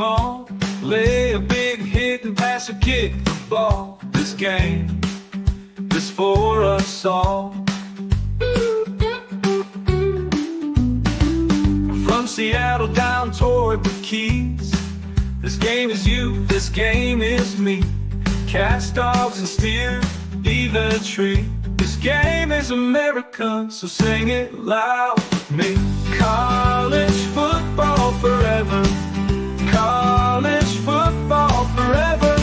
small, lay a big hit and pass or kick the ball. This game is for us all. From Seattle down toward the Keys, this game is you, this game is me. Cats, dogs, and steer, even a tree. This game is America, so sing it loud with me. College football forever. College football forever.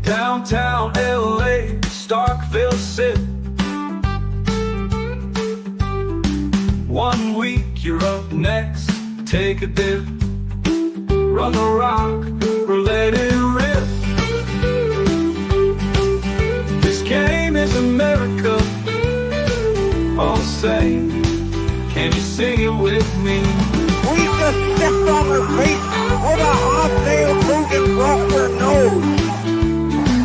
Downtown LA, Starkville City. 1 week you're up next, take a dip. Run the rock or let it rip. This game is America. All say, can you sing it with me? We just stepped on her face with a hot-tail Logan broke her nose.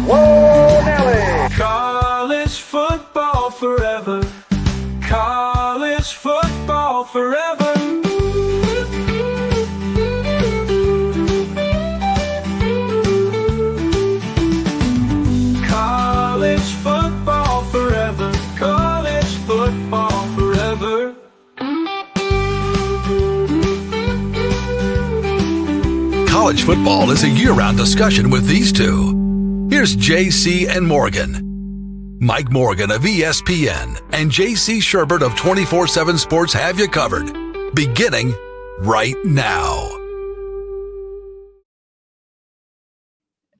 Whoa, Nelly! College football forever. College football forever. College football forever. College football forever. College football is a year-round discussion with these two. Here's JC and Morgan. Mike Morgan of ESPN and JC Shurburtt of 24/7 Sports have you covered. Beginning right now.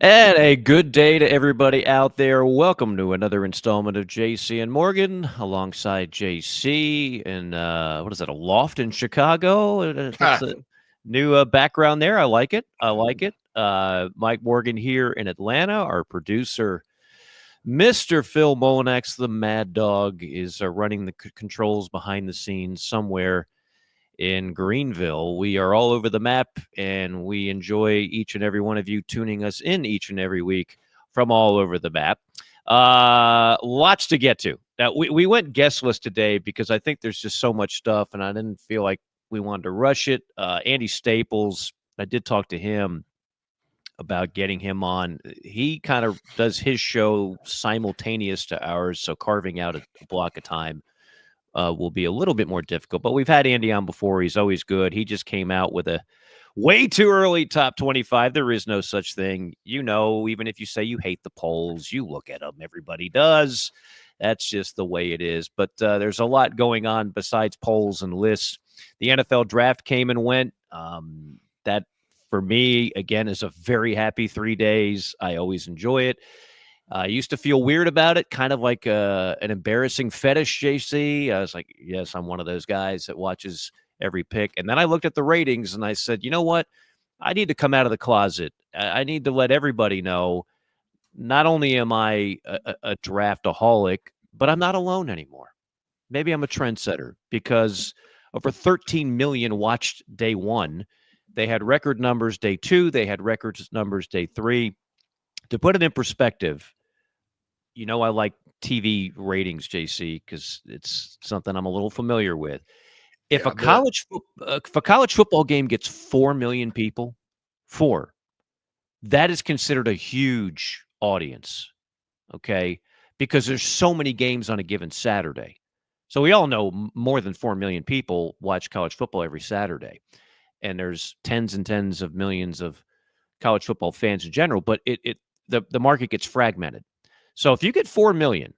And a good day to everybody out there. Welcome to another installment of JC and Morgan alongside JC in, what is that, a loft in Chicago? That's a new background there. I like it. Mike Morgan here in Atlanta. Our producer, Mr. Phil Molinex, the Mad Dog, is running the controls behind the scenes somewhere in Greenville. We are all over the map, and we enjoy each and every one of you tuning us in each and every week from all over the map. Lots to get to. Now, we went guestless today because I think there's just so much stuff, and I didn't feel like we wanted to rush it. Andy Staples, I did talk to him about getting him on. He kind of does his show simultaneous to ours, so carving out a block of time will be a little bit more difficult. But we've had Andy on before. He's always good. He just came out with a way too early top 25. There is no such thing. You know, even if you say you hate the polls, you look at them. Everybody does. That's just the way it is. But there's a lot going on besides polls and lists. The NFL draft came and went. That, for me, again, is a very happy 3 days. I always enjoy it. I used to feel weird about it, kind of like an embarrassing fetish, JC. I was like, yes, I'm one of those guys that watches every pick. And then I looked at the ratings and I said, you know what? I need to come out of the closet. I need to let everybody know, not only am I a draftaholic, but I'm not alone anymore. Maybe I'm a trendsetter, because over 13 million watched day one. They had record numbers day two. They had record numbers day three. To put it in perspective, you know, I like TV ratings, JC, because it's something I'm a little familiar with. If a college football game gets 4 million people, that is considered a huge audience, okay? Because there's so many games on a given Saturday. So we all know more than 4 million people watch college football every Saturday. And there's tens and tens of millions of college football fans in general, but the market gets fragmented. So if you get 4 million,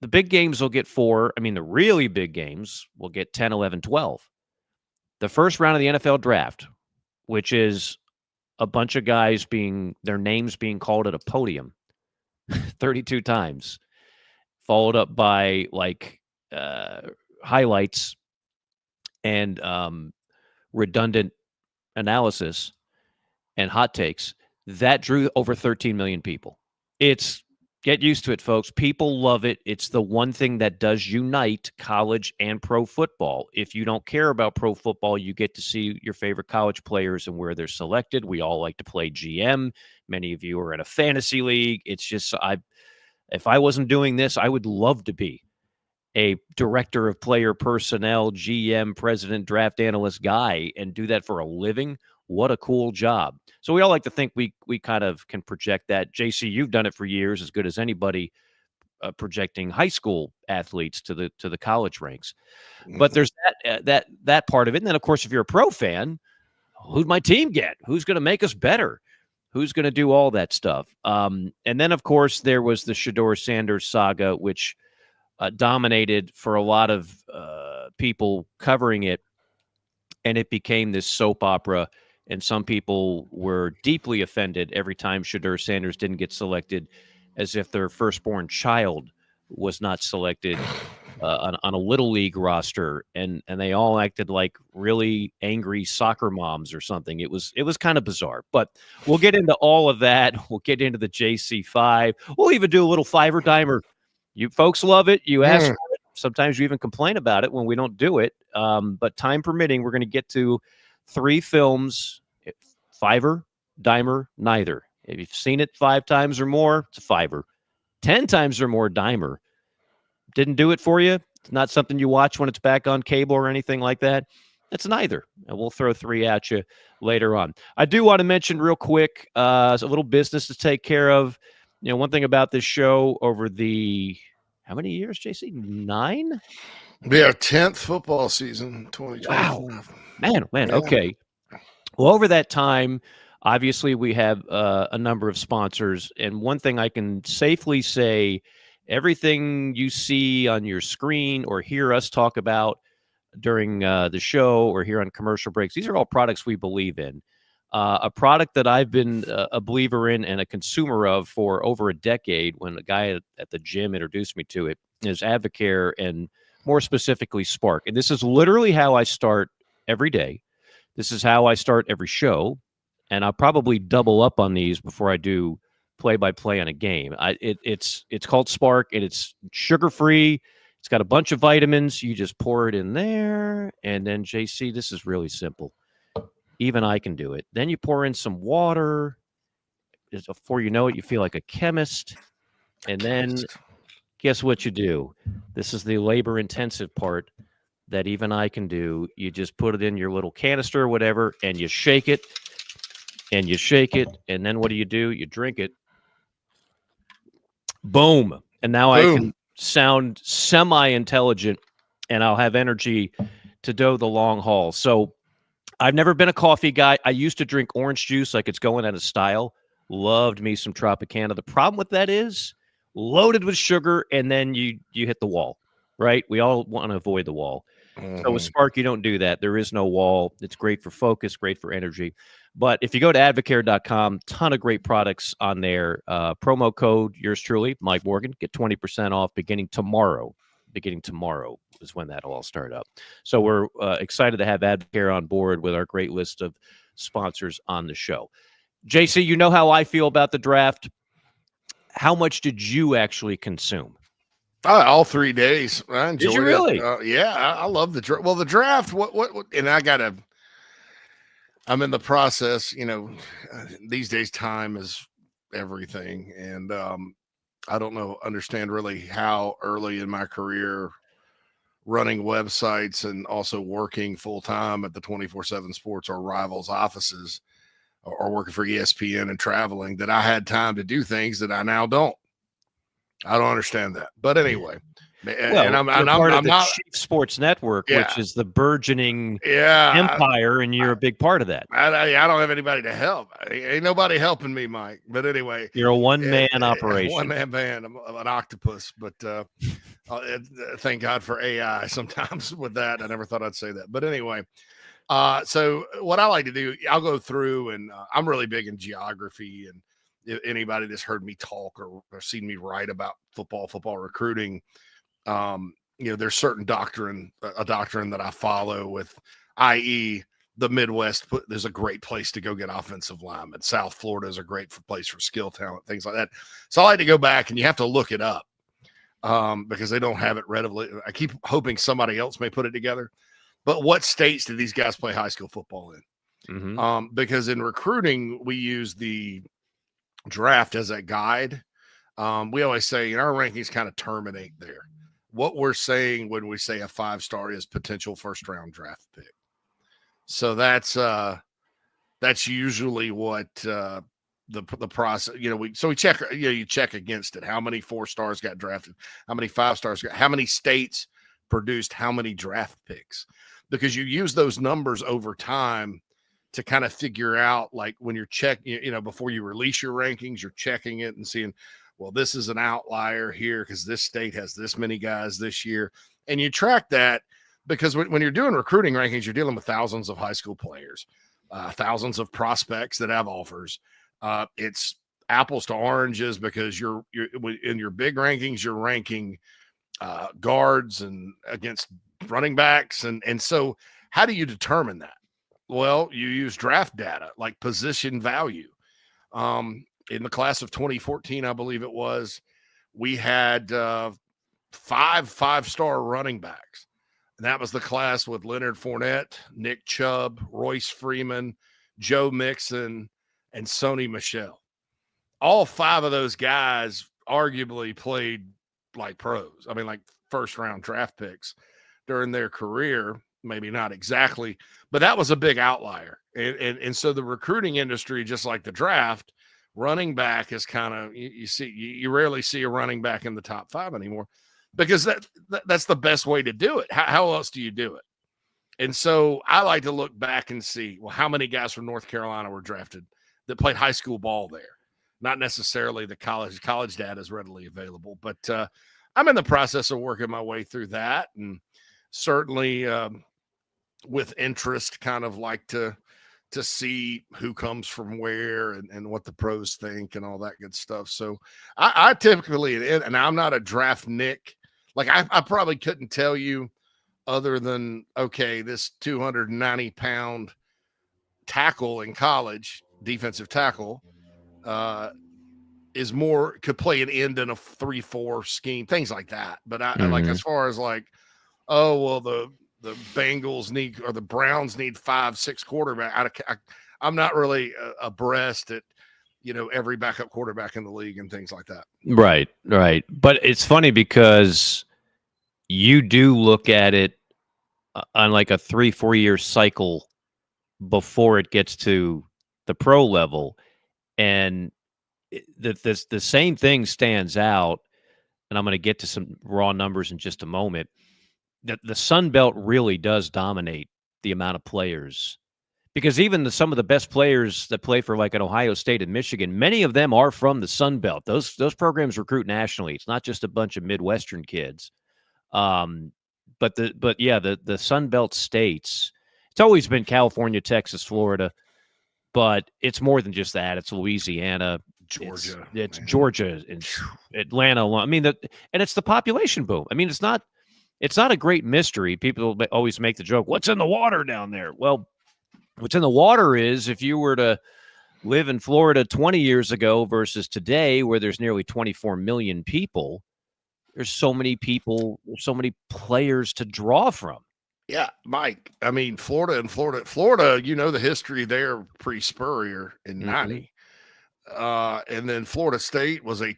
the big games will get 4. I mean, the really big games will get 10, 11, 12. The first round of the NFL draft, which is a bunch of guys their names being called at a podium 32 times, followed up by highlights and redundant analysis and hot takes, that drew over 13 million people. Get used to it, folks. People love it. It's the one thing that does unite college and pro football. If you don't care about pro football, you get to see your favorite college players and where they're selected. We all like to play GM. Many of you are in a fantasy league. It's just, if I wasn't doing this, I would love to be a director of player personnel, GM, president, draft analyst guy, and do that for a living. What a cool job. So we all like to think we kind of can project that. JC, you've done it for years, as good as anybody, projecting high school athletes to the college ranks. But there's that part of it. And then, of course, if you're a pro fan, who'd my team get? Who's going to make us better? Who's going to do all that stuff? And then, of course, there was the Shedeur Sanders saga, which dominated for a lot of people covering it. And it became this soap opera. And some people were deeply offended every time Shedeur Sanders didn't get selected, as if their firstborn child was not selected on a little league roster, and they all acted like really angry soccer moms or something. It was kind of bizarre, but we'll get into all of that. We'll get into the JC5. We'll even do a little fiver dimer. You folks love it. You ask for it. Sometimes you even complain about it when we don't do it. But time permitting, we're going to get to 3 films, fiver, dimer, neither. If you've seen it 5 times or more, it's a fiver. 10 times or more, dimer. Didn't do it for you? It's not something you watch when it's back on cable or anything like that? It's neither. And we'll throw 3 at you later on. I do want to mention real quick, a little business to take care of. You know, one thing about this show over the, how many years, JC? 9? Yeah, 10th football season, 2020. Wow. Man, Yeah. okay. Well, over that time, obviously we have a number of sponsors. And one thing I can safely say, everything you see on your screen or hear us talk about during the show or here on commercial breaks, these are all products we believe in. A product that I've been a believer in and a consumer of for over a decade, when a guy at the gym introduced me to it, is Advocare, and more specifically Spark. And this is literally how I start every day. This is how I start every show. And I'll probably double up on these before I do play-by-play on a game. It's called Spark, and it's sugar-free. It's got a bunch of vitamins. You just pour it in there, and then, JC, this is really simple. Even I can do it. Then you pour in some water. Before you know it, you feel like a chemist. And then guess what you do? This is the labor-intensive part that even I can do. You just put it in your little canister or whatever, and you shake it, and you shake it, and then what do? You drink it. Boom. And now I can sound semi-intelligent, and I'll have energy to go the long haul. So I've never been a coffee guy. I used to drink orange juice like it's going out of style. Loved me some Tropicana. The problem with that is loaded with sugar, and then you hit the wall, right? We all want to avoid the wall. So with Spark, you don't do that. There is no wall. It's great for focus, great for energy. But if you go to advocare.com, ton of great products on there. Promo code, yours truly, Mike Morgan, get 20% off beginning tomorrow. Beginning tomorrow is when that'll all start up. So we're excited to have Advocare on board with our great list of sponsors on the show. JC, you know how I feel about the draft. How much did you actually consume? All 3 days. I enjoyed Did you really? it. Yeah, I love the draft. Well, the draft, what, and I'm in the process, these days time is everything. And I don't understand really how early in my career running websites and also working full time at the 24/7 Sports or Rivals offices or working for ESPN and traveling, that I had time to do things that I now don't. I don't understand that. But anyway, and I'm part of the Chief Sports Network, which is the burgeoning empire, and you're a big part of that. I don't have anybody to help. Ain't nobody helping me, Mike. But anyway, you're a one-man operation. One-man band. I'm an octopus. But thank God for AI sometimes with that. I never thought I'd say that. But anyway, so what I like to do, I'll go through, and I'm really big in geography, and anybody that's heard me talk or seen me write about football recruiting, there's certain a doctrine that I follow with, i.e. the Midwest. There's a great place to go get offensive linemen. South Florida is a great place for skill talent, things like that. So I like to go back, and you have to look it up because they don't have it readily. I keep hoping somebody else may put it together. But what states do these guys play high school football in? Mm-hmm. Because in recruiting, we use the draft as a guide. We always say our rankings kind of terminate there. What we're saying when we say a 5-star is potential first-round draft pick. So that's that's usually what the process, we check, you check against it. How many 4 stars got drafted? How many 5 stars how many states produced how many draft picks? Because you use those numbers over time to kind of figure out, like when you're before you release your rankings, you're checking it and seeing, well, this is an outlier here because this state has this many guys this year. And you track that because when you're doing recruiting rankings, you're dealing with thousands of high school players, thousands of prospects that have offers. It's apples to oranges because you're in your big rankings, you're ranking guards and against running backs. And so how do you determine that? Well, you use draft data like position value. In the class of 2014, I believe it was, we had 5 5-star running backs. And that was the class with Leonard Fournette, Nick Chubb, Royce Freeman, Joe Mixon, and Sony Michel. All 5 of those guys arguably played like pros. I mean, like first-round draft picks during their career. Maybe not exactly, but that was a big outlier. And so the recruiting industry, just like the draft, running back is kind of, you rarely see a running back in the top 5 anymore because that's the best way to do it. How else do you do it? And so I like to look back and see, well, how many guys from North Carolina were drafted that played high school ball there? Not necessarily the college data is readily available, but I'm in the process of working my way through that. And certainly with interest, kind of like to see who comes from where and what the pros think and all that good stuff. So I typically, and I'm not a draft Nick, like I probably couldn't tell you other than, okay, this 290-pound tackle in college, defensive tackle, could play an end in a 3-4 scheme, things like that. But I like, as far as like, oh, well, the Bengals need, or the Browns need 5-6 quarterback. I'm not really abreast at, every backup quarterback in the league and things like that. Right. But it's funny because you do look at it on like a 3-4 year cycle before it gets to the pro level. And the same thing stands out. And I'm going to get to some raw numbers in just a moment. The Sun Belt really does dominate the amount of players, because even some of the best players that play for like an Ohio State and Michigan, many of them are from the Sun Belt. Those programs recruit nationally. It's not just a bunch of Midwestern kids. But the Sun Belt states, it's always been California, Texas, Florida, but it's more than just that. It's Louisiana, Georgia, it's Georgia, and Atlanta. I mean, and it's the population boom. I mean, it's not a great mystery. People always make the joke, what's in the water down there? Well, what's in the water is, if you were to live in Florida 20 years ago versus today, where there's nearly 24 million people, there's so many people, there's so many players to draw from. Yeah, Mike. I mean, Florida, the history there pre-Spurrier in 90. And then Florida State was a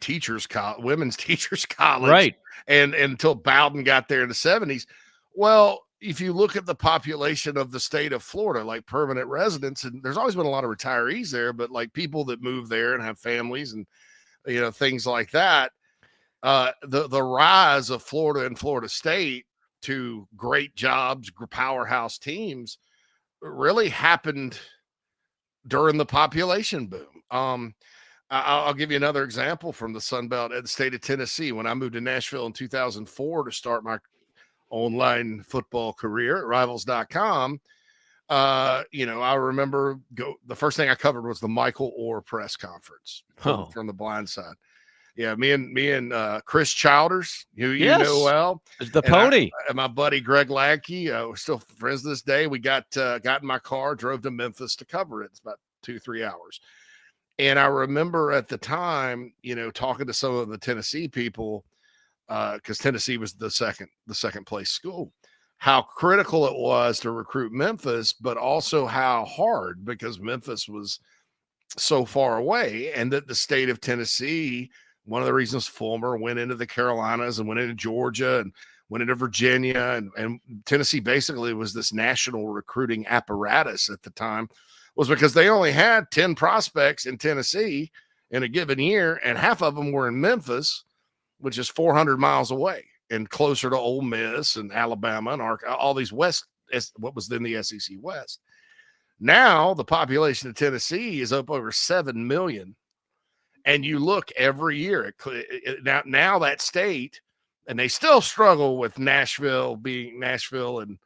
women's teachers college. Right. And until Bowden got there in the 70s. Well, if you look at the population of the state of Florida, like permanent residents, and there's always been a lot of retirees there, but like people that move there and have families and, things like that, the rise of Florida and Florida State to great jobs, powerhouse teams, really happened during the population boom. I'll give you another example from the Sun Belt at the state of Tennessee. When I moved to Nashville in 2004 to start my online football career at rivals.com, I remember the first thing I covered was the Michael Orr press conference from the blind side. Yeah, me and Chris Childers, who you know well, the pony, and my buddy Greg Lackey, we're still friends to this day. We got in my car, drove to Memphis to cover it. It's about 2-3 hours. And I remember at the time, talking to some of the Tennessee people, because Tennessee was the second place school, how critical it was to recruit Memphis, but also how hard, because Memphis was so far away, and that the state of Tennessee, one of the reasons Fulmer went into the Carolinas and went into Georgia and went into Virginia, and Tennessee basically was this national recruiting apparatus at the time. was because they only had 10 prospects in Tennessee in a given year, and half of them were in Memphis, which is 400 miles away and closer to Ole Miss and Alabama and all these what was then the SEC West. Now the population of Tennessee is up over 7 million. And you look every year now that state, and they still struggle with Nashville and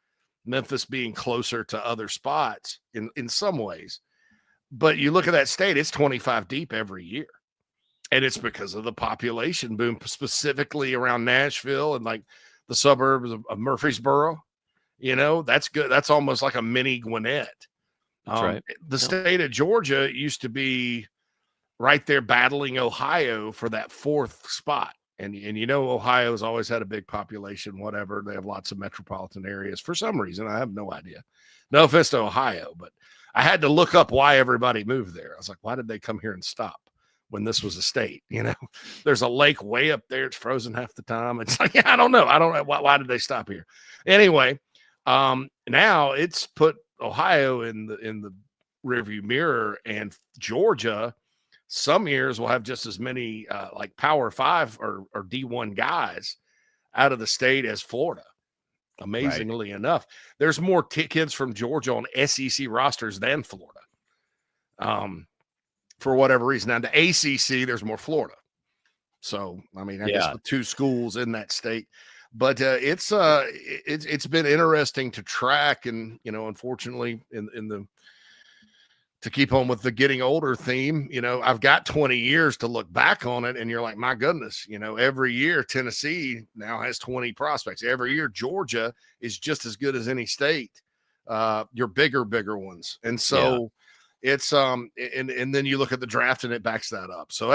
Memphis being closer to other spots in some ways. But you look at that state, it's 25 deep every year. And it's because of the population boom, specifically around Nashville and like the suburbs of Murfreesboro. That's good. That's almost like a mini Gwinnett. That's right. The state of Georgia used to be right there battling Ohio for that fourth spot. And Ohio's always had a big population, whatever. They have lots of metropolitan areas for some reason. I have no idea. No offense to Ohio, but I had to look up why everybody moved there. I was like, why did they come here and stop when this was a state? There's a lake way up there. It's frozen half the time. It's like, I don't know. Why did they stop here? Anyway, now it's put Ohio in the rearview mirror, and Georgia some years will have just as many like Power 5 or D1 guys out of the state as Florida. Amazingly enough, there's more kids from Georgia on SEC rosters than Florida. For whatever reason. Now, the ACC, there's more Florida. So, I mean, I guess with two schools in that state. But it's been interesting to track, and unfortunately, to keep on with the getting older theme, I've got 20 years to look back on it, and you're like, my goodness, every year Tennessee now has 20 prospects. Every year Georgia is just as good as any state, your bigger ones. And so it's and then you look at the draft and it backs that up. So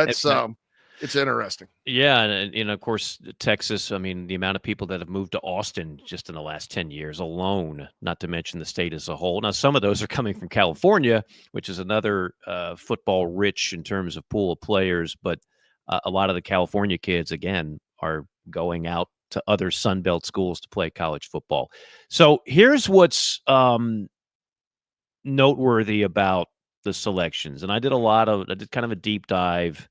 it's interesting. Yeah, and of course, Texas, I mean, the amount of people that have moved to Austin just in the last 10 years alone, not to mention the state as a whole. Now, some of those are coming from California, which is another football rich in terms of pool of players. But a lot of the California kids, again, are going out to other Sun Belt schools to play college football. So here's what's noteworthy about the selections. And I did kind of a deep dive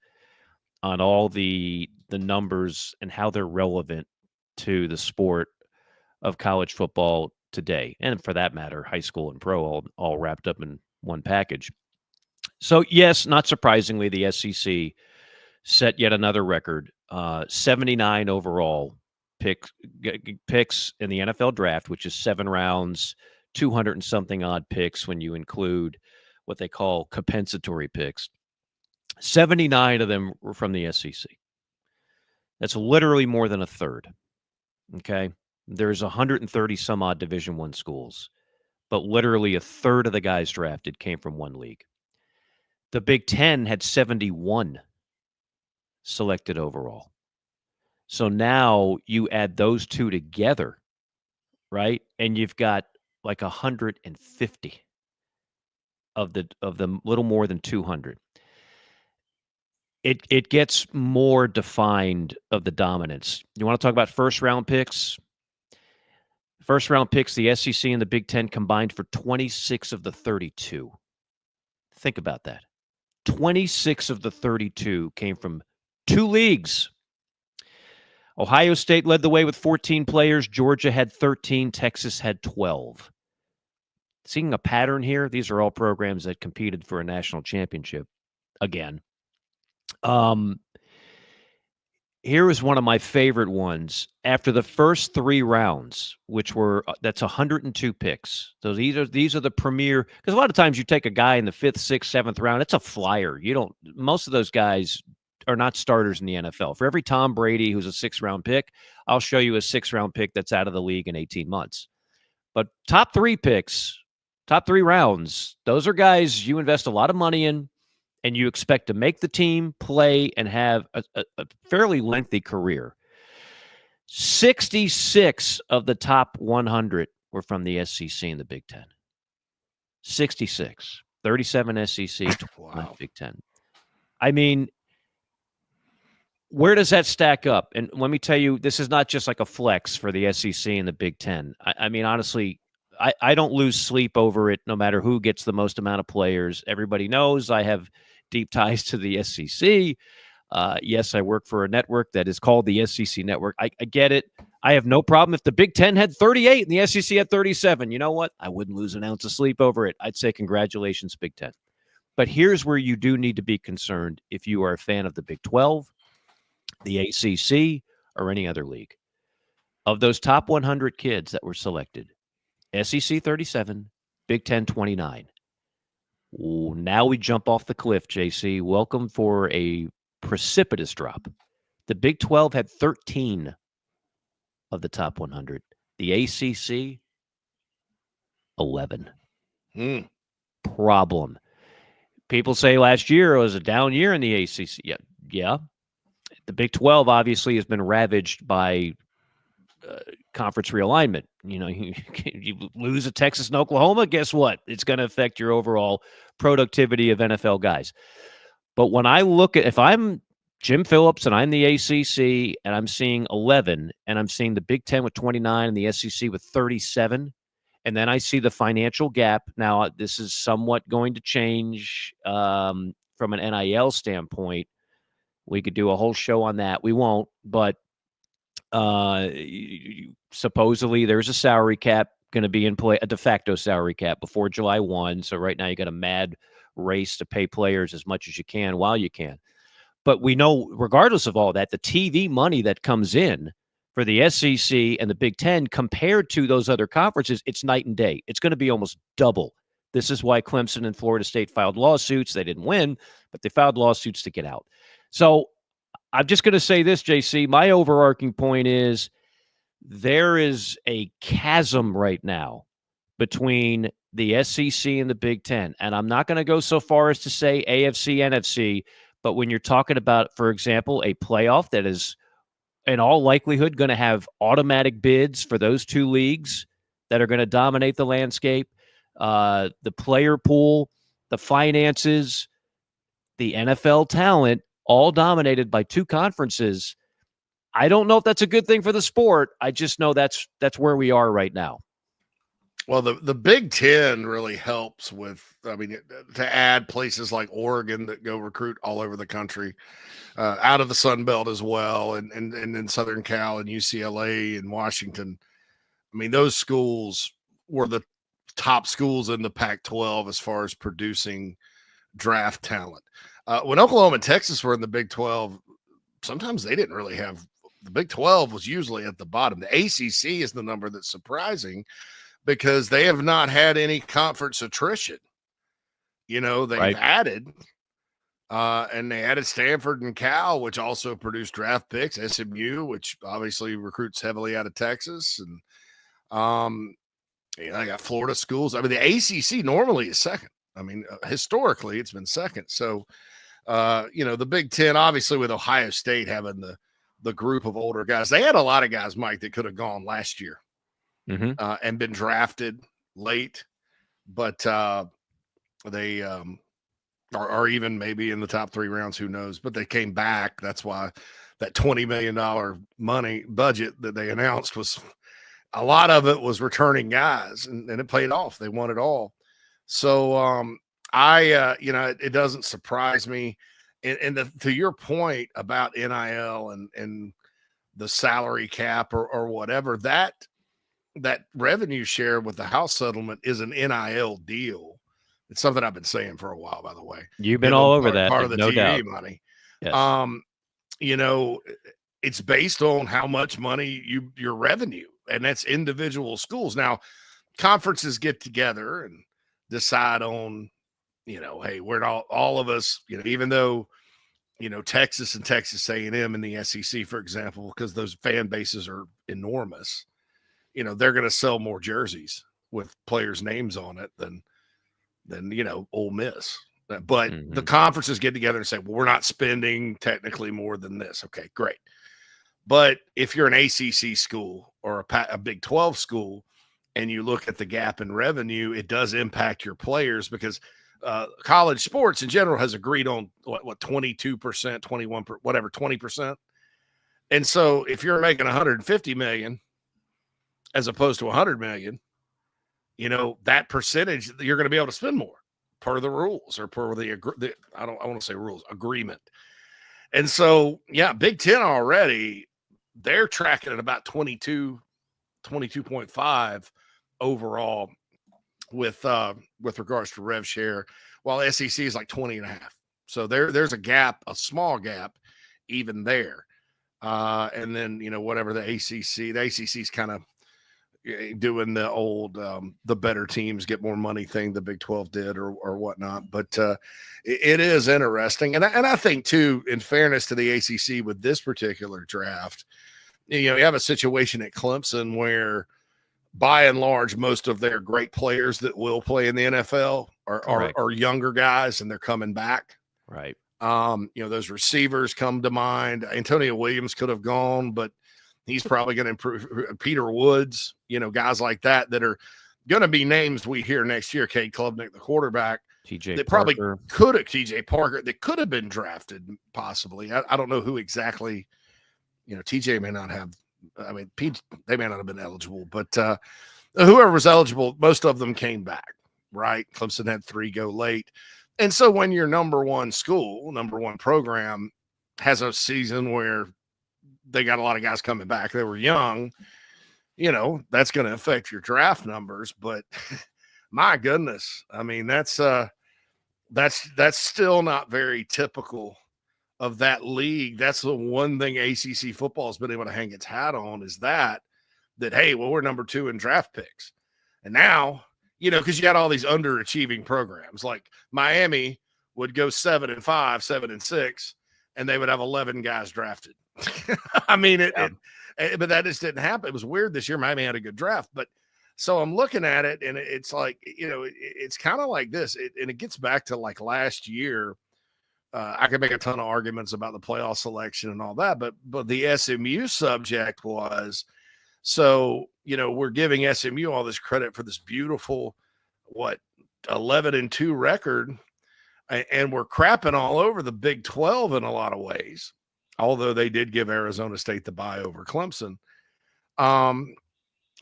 on all the numbers and how they're relevant to the sport of college football today. And for that matter, high school and pro all wrapped up in one package. So yes, not surprisingly, the SEC set yet another record, 79 overall picks in the NFL draft, which is 7 rounds, 200 and something odd picks when you include what they call compensatory picks. 79 of them were from the SEC. That's literally more than a third. Okay. There's 130 some odd Division I schools, but literally a third of the guys drafted came from one league. The Big Ten had 71 selected overall. So now you add those two together, right? And you've got like 150 of the little more than 200. It gets more defined of the dominance. You want to talk about first-round picks? First-round picks, the SEC and the Big Ten combined for 26 of the 32. Think about that. 26 of the 32 came from 2 leagues. Ohio State led the way with 14 players. Georgia had 13. Texas had 12. Seeing a pattern here, these are all programs that competed for a national championship again. Here was one of my favorite ones. After the first 3 rounds, that's 102 picks. So these are the premier, because a lot of times you take a guy in the 5th, 6th, 7th round, it's a flyer. Most of those guys are not starters in the NFL. For every Tom Brady who's a 6th-round pick, I'll show you a 6th-round pick that's out of the league in 18 months. But top 3 picks, top 3 rounds, those are guys you invest a lot of money in, and you expect to make the team, play, and have a fairly lengthy career. 66 of the top 100 were from the SEC and the Big Ten. 66. 37 SEC, 29 Big Ten. I mean, where does that stack up? And let me tell you, this is not just like a flex for the SEC and the Big Ten. I mean, honestly, I don't lose sleep over it no matter who gets the most amount of players. Everybody knows I have deep ties to the SEC. Yes, I work for a network that is called the SEC Network. I get it. I have no problem if the Big Ten had 38 and the SEC had 37. You know what? I wouldn't lose an ounce of sleep over it. I'd say congratulations, Big Ten. But here's where you do need to be concerned if you are a fan of the Big 12, the ACC, or any other league. Of those top 100 kids that were selected, SEC 37, Big Ten 29. Now we jump off the cliff, JC. Welcome for a precipitous drop. The Big 12 had 13 of the top 100. The ACC, 11. Problem. People say last year was a down year in the ACC. Yeah. The Big 12 obviously has been ravaged by conference realignment. You lose a Texas and Oklahoma, guess what? It's going to affect your overall productivity of NFL guys. But when I look at, if I'm Jim Phillips and I'm the ACC and I'm seeing 11 and I'm seeing the Big 10 with 29 and the SEC with 37, and then I see the financial gap. Now, this is somewhat going to change from an NIL standpoint. We could do a whole show on that. We won't, but supposedly there's a salary cap going to be in play, a de facto salary cap before July 1. So right now you got a mad race to pay players as much as you can while you can. But we know, regardless of all that, the TV money that comes in for the SEC and the Big Ten compared to those other conferences, it's night and day. It's going to be almost double. This is why Clemson and Florida State filed lawsuits. They didn't win, but they filed lawsuits to get out. So I'm just going to say this, JC. My overarching point is there is a chasm right now between the SEC and the Big Ten. And I'm not going to go so far as to say AFC, NFC, but when you're talking about, for example, a playoff that is in all likelihood going to have automatic bids for those two leagues that are going to dominate the landscape, the player pool, the finances, the NFL talent, all dominated by two conferences. I don't know if that's a good thing for the sport. I just know that's where we are right now. Well, the Big Ten really helps with, to add places like Oregon that go recruit all over the country, out of the Sun Belt as well, and in Southern Cal and UCLA and Washington. Those schools were the top schools in the Pac-12 as far as producing draft talent. When Oklahoma and Texas were in the Big 12, sometimes they didn't really have – the Big 12 was usually at the bottom. The ACC is the number that's surprising because they have not had any conference attrition. They've added and they added Stanford and Cal, which also produced draft picks, SMU, which obviously recruits heavily out of Texas. And I got Florida schools. The ACC normally is second. Historically it's been second. So, the Big Ten, obviously with Ohio State having the group of older guys, they had a lot of guys, Mike, that could have gone last year and been drafted late, but they are even maybe in the top 3 rounds, who knows, but they came back. That's why that $20 million money budget that they announced was a lot of it was returning guys, and it paid off. They won it all. So it doesn't surprise me. And to your point about NIL and the salary cap or whatever, that revenue share with the House settlement is an NIL deal. It's something I've been saying for a while, by the way. You've been all over that. Part of the no TV doubt. money. Yes. It's based on how much money your revenue, and that's individual schools. Now, conferences get together and decide on, hey, we're all of us, even though, Texas and Texas A&M and the SEC, for example, because those fan bases are enormous, they're going to sell more jerseys with players' names on it than Ole Miss. But the conferences get together and say, well, we're not spending technically more than this. Okay, great. But if you're an ACC school or a Big 12 school and you look at the gap in revenue, it does impact your players because college sports in general has agreed on what 22%, 21%, whatever, 20%. And so if you're making $150 million as opposed to $100 million, that percentage, you're going to be able to spend more per the rules or per the I want to say rules, agreement. And so, yeah, Big Ten already, they're tracking at about 22.5 overall with regards to rev share, while SEC is like 20.5. So there's a gap, a small gap even there. And then, whatever the ACC's kind of doing the old the better teams get more money thing the Big 12 did or whatnot. But it is interesting. And I think, too, in fairness to the ACC with this particular draft, you have a situation at Clemson where, by and large, most of their great players that will play in the NFL are younger guys, and they're coming back. Right. Those receivers come to mind. Antonio Williams could have gone, but he's probably going to improve. Peter Woods, guys like that are going to be names we hear next year. Cade Klubnik, the quarterback, TJ probably Parker. could have TJ Parker that could have been drafted possibly. I don't know who exactly. TJ may not have. I mean, they may not have been eligible, but whoever was eligible, most of them came back. Right? Clemson had 3 go late, and so when your number one program has a season where they got a lot of guys coming back, they were young, that's going to affect your draft numbers. But my goodness, I mean, that's still not very typical of that league. That's the one thing ACC football has been able to hang its hat on, is that hey, well, we're number 2 in draft picks. And now, because you had all these underachieving programs, like Miami would go 7-5, 7-6, and they would have 11 guys drafted. I mean, but that just didn't happen. It was weird this year. Miami had a good draft, but so I'm looking at it, and it's like, it's kind of like this, and it gets back to like last year. I could make a ton of arguments about the playoff selection and all that, but the SMU subject was, so, we're giving SMU all this credit for this beautiful, 11-2 record, and we're crapping all over the Big 12 in a lot of ways, although they did give Arizona State the bye over Clemson,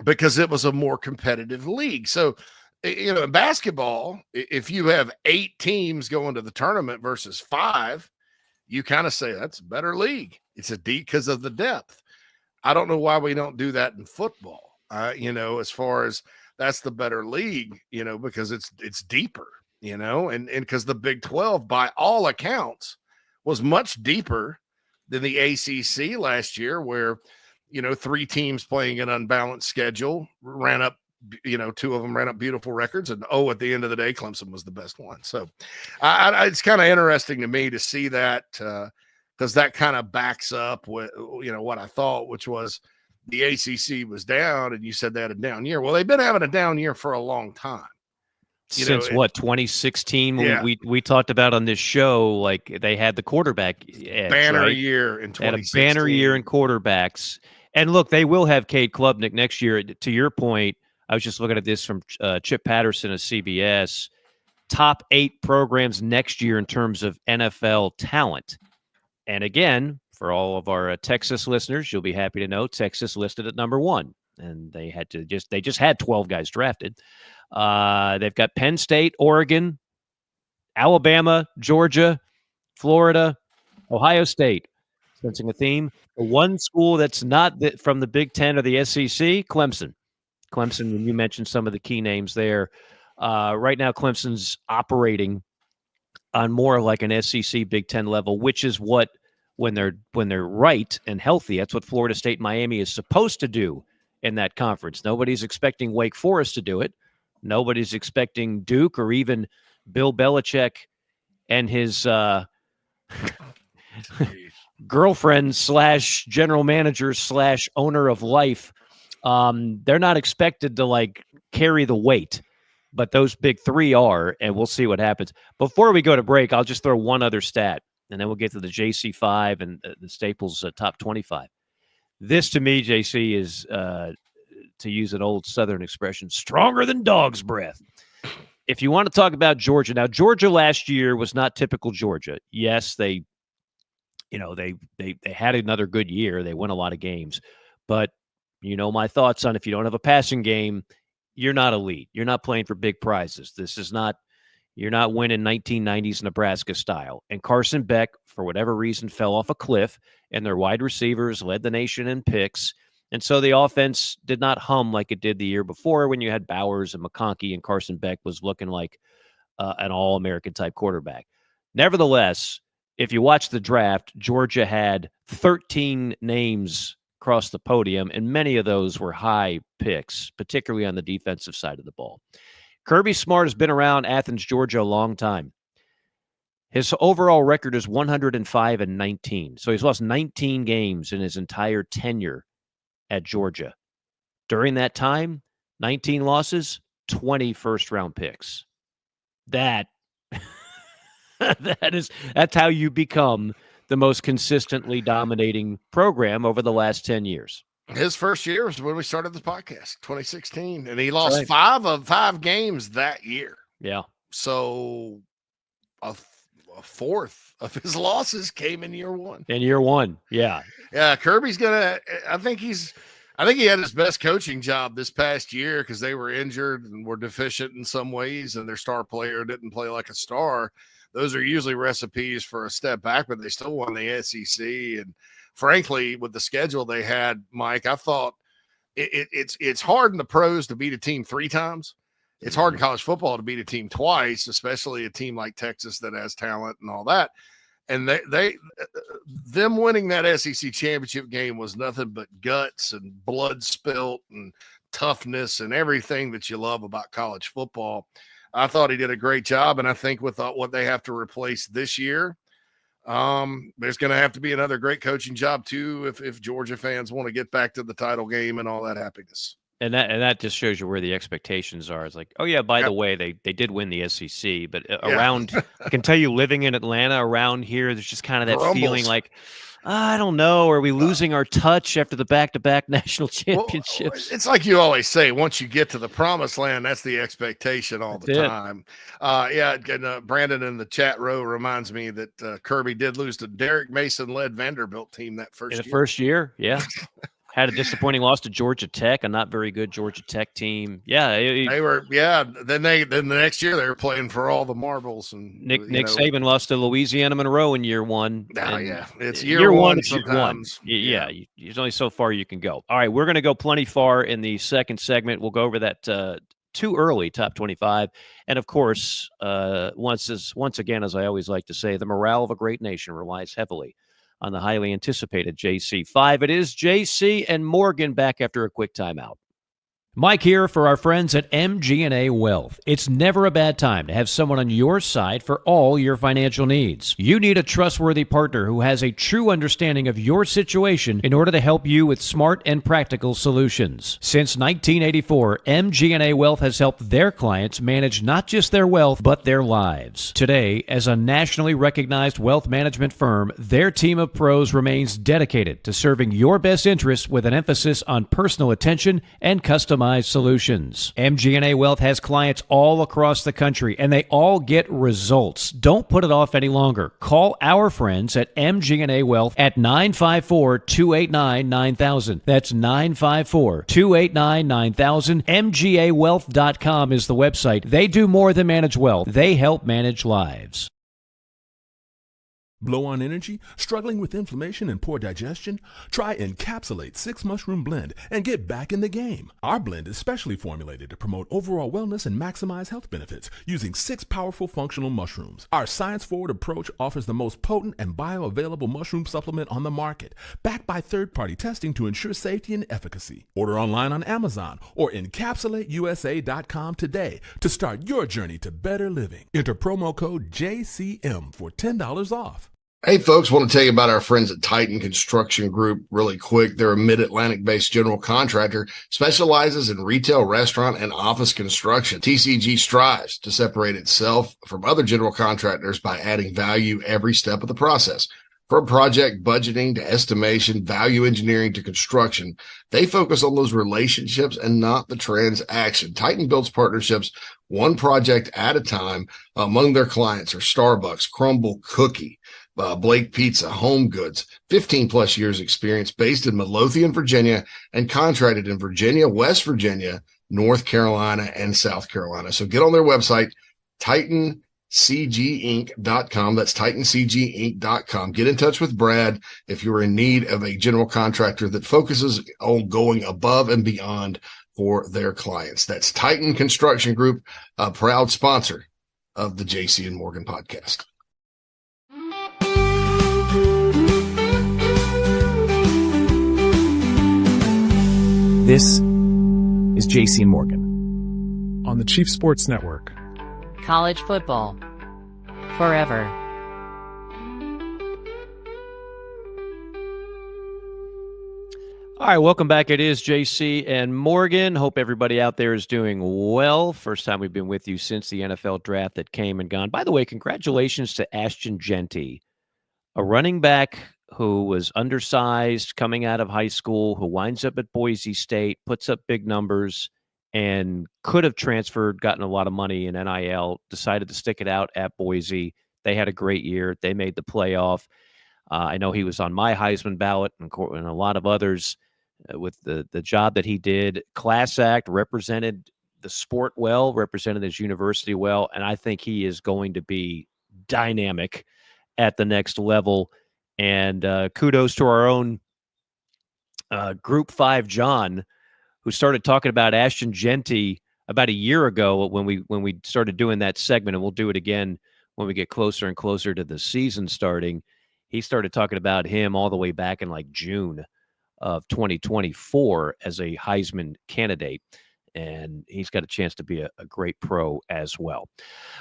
because it was a more competitive league. So, in basketball, if you have 8 teams going to the tournament versus 5, you kind of say that's a better league. It's a deep because of the depth. I don't know why we don't do that in football. As far as that's the better league, because it's deeper, and because the Big 12, by all accounts, was much deeper than the ACC last year, where 3 teams playing an unbalanced schedule ran up. 2 of them ran up beautiful records, and at the end of the day, Clemson was the best one. So it's kind of interesting to me to see that, because that kind of backs up what I thought, which was the ACC was down, and you said they had a down year. Well, they've been having a down year for a long time. Since 2016, yeah. we talked about on this show, like they had the quarterback edge, banner year in 2016. Had a banner year in quarterbacks. And look, they will have Cade Klubnik next year. To your point, I was just looking at this from Chip Patterson of CBS. Top 8 programs next year in terms of NFL talent. And again, for all of our Texas listeners, you'll be happy to know Texas listed at number 1. And they just had 12 guys drafted. They've got Penn State, Oregon, Alabama, Georgia, Florida, Ohio State. Sensing a theme. The one school that's not from the Big Ten or the SEC, Clemson. Clemson, when you mentioned some of the key names there, right now Clemson's operating on more like an SEC Big Ten level, which is what, when they're right and healthy, that's what Florida State and Miami is supposed to do in that conference. Nobody's expecting Wake Forest to do it. Nobody's expecting Duke or even Bill Belichick and his girlfriend / general manager / owner of life. They're not expected to carry the weight, but those big 3 are, and we'll see what happens. Before we go to break, I'll just throw one other stat, and then we'll get to the JC5 and the Staples top 25. This, to me, JC, is, to use an old Southern expression, stronger than dog's breath. If you want to talk about Georgia, now Georgia last year was not typical Georgia. Yes, they had another good year. They won a lot of games, but my thoughts on, if you don't have a passing game, you're not elite. You're not playing for big prizes. This is not, you're not winning 1990s Nebraska style. And Carson Beck, for whatever reason, fell off a cliff, and their wide receivers led the nation in picks. And so the offense did not hum like it did the year before when you had Bowers and McConkey, and Carson Beck was looking like an all-American type quarterback. Nevertheless, if you watch the draft, Georgia had 13 names across the podium, and many of those were high picks, particularly on the defensive side of the ball. Kirby Smart has been around Athens, Georgia a long time. His overall record is 105-19. So he's lost 19 games in his entire tenure at Georgia. During that time, 19 losses, 20 first-round picks. That's how you become the most consistently dominating program over the last 10 years. His first year was when we started the podcast, 2016, and he lost 5 of 5 games that year. Yeah. So a fourth of his losses came in year one. In year one, yeah. Yeah, Kirby's I think he had his best coaching job this past year because they were injured and were deficient in some ways, and their star player didn't play like a star. Those are usually recipes for a step back, but they still won the SEC. And frankly, with the schedule they had, Mike, I thought it's hard in the pros to beat a team 3 times. It's hard in college football to beat a team twice, especially a team like Texas that has talent and all that. And them winning that SEC championship game was nothing but guts and blood spilt and toughness and everything that you love about college football. I thought he did a great job, and I think with what they have to replace this year, there's going to have to be another great coaching job too if Georgia fans want to get back to the title game and all that happiness. And that just shows you where the expectations are. It's like, oh yeah, by the way, they did win the SEC, but around, I can tell you, living in Atlanta around here, there's just kind of that feeling like, I don't know, are we losing our touch after the back-to-back national championships? Well, it's like you always say, once you get to the promised land, that's the expectation all the time. And Brandon in the chat row reminds me that Kirby did lose to Derek Mason-led Vanderbilt team that first year. Yeah. Had a disappointing loss to Georgia Tech, a not very good Georgia Tech team. Yeah, they were. Yeah, then the next year they were playing for all the marbles. And Nick Saban lost to Louisiana Monroe in year one. It's year one. It's year one. Yeah, there's only so far you can go. All right, we're going to go plenty far in the second segment. We'll go over that too early top 25, and of course, once again, as I always like to say, the morale of a great nation relies heavily on the highly anticipated JC5. It is JC and Morgan back after a quick timeout. Mike here for our friends at MG&A Wealth. It's never a bad time to have someone on your side for all your financial needs. You need a trustworthy partner who has a true understanding of your situation in order to help you with smart and practical solutions. Since 1984, MG&A Wealth has helped their clients manage not just their wealth, but their lives. Today, as a nationally recognized wealth management firm, their team of pros remains dedicated to serving your best interests with an emphasis on personal attention and customized solutions. MG&A Wealth has clients all across the country, and they all get results. Don't put it off any longer. Call our friends at MG&A Wealth at 954-289-9000. That's 954-289-9000. MGAwealth.com is the website. They do more than manage wealth. They help manage lives. Blow on energy? Struggling with inflammation and poor digestion? Try Encapsulate 6-Mushroom Blend and get back in the game. Our blend is specially formulated to promote overall wellness and maximize health benefits using 6 powerful functional mushrooms. Our science-forward approach offers the most potent and bioavailable mushroom supplement on the market, backed by third-party testing to ensure safety and efficacy. Order online on Amazon or encapsulateusa.com today to start your journey to better living. Enter promo code JCM for $10 off. Hey, folks, want to tell you about our friends at Titan Construction Group really quick. They're a mid-Atlantic-based general contractor, specializes in retail, restaurant, and office construction. TCG strives to separate itself from other general contractors by adding value every step of the process. From project budgeting to estimation, value engineering to construction, they focus on those relationships and not the transaction. Titan builds partnerships one project at a time. Among their clients are Starbucks, Crumble Cookie, Blake Pizza, Home Goods, 15 plus years experience, based in Midlothian, Virginia, and contracted in Virginia, West Virginia, North Carolina, and South Carolina. So get on their website, TitanCGinc.com. That's TitanCGinc.com. Get in touch with Brad if you're in need of a general contractor that focuses on going above and beyond for their clients. That's Titan Construction Group, a proud sponsor of the JC and Morgan podcast. This is JC and Morgan on the Chief Sports Network. College football forever. All right, welcome back. It is JC and Morgan. Hope everybody out there is doing well. First time we've been with you since the NFL draft that came and gone. By the way, congratulations to Ashton Jeanty, a running back who was undersized coming out of high school, who winds up at Boise State, puts up big numbers, and could have transferred, gotten a lot of money in NIL, decided to stick it out at Boise. They had a great year. They made the playoff. I know he was on my Heisman ballot and a lot of others with the job that he did. Class act, represented the sport well, represented his university well, and I think he is going to be dynamic at the next level. And kudos to our own Group 5 John, who started talking about Ashton Jeanty about a year ago when we started doing that segment, and we'll do it again when we get closer and closer to the season starting. He started talking about him all the way back in like June of 2024 as a Heisman candidate, and he's got a chance to be a great pro as well.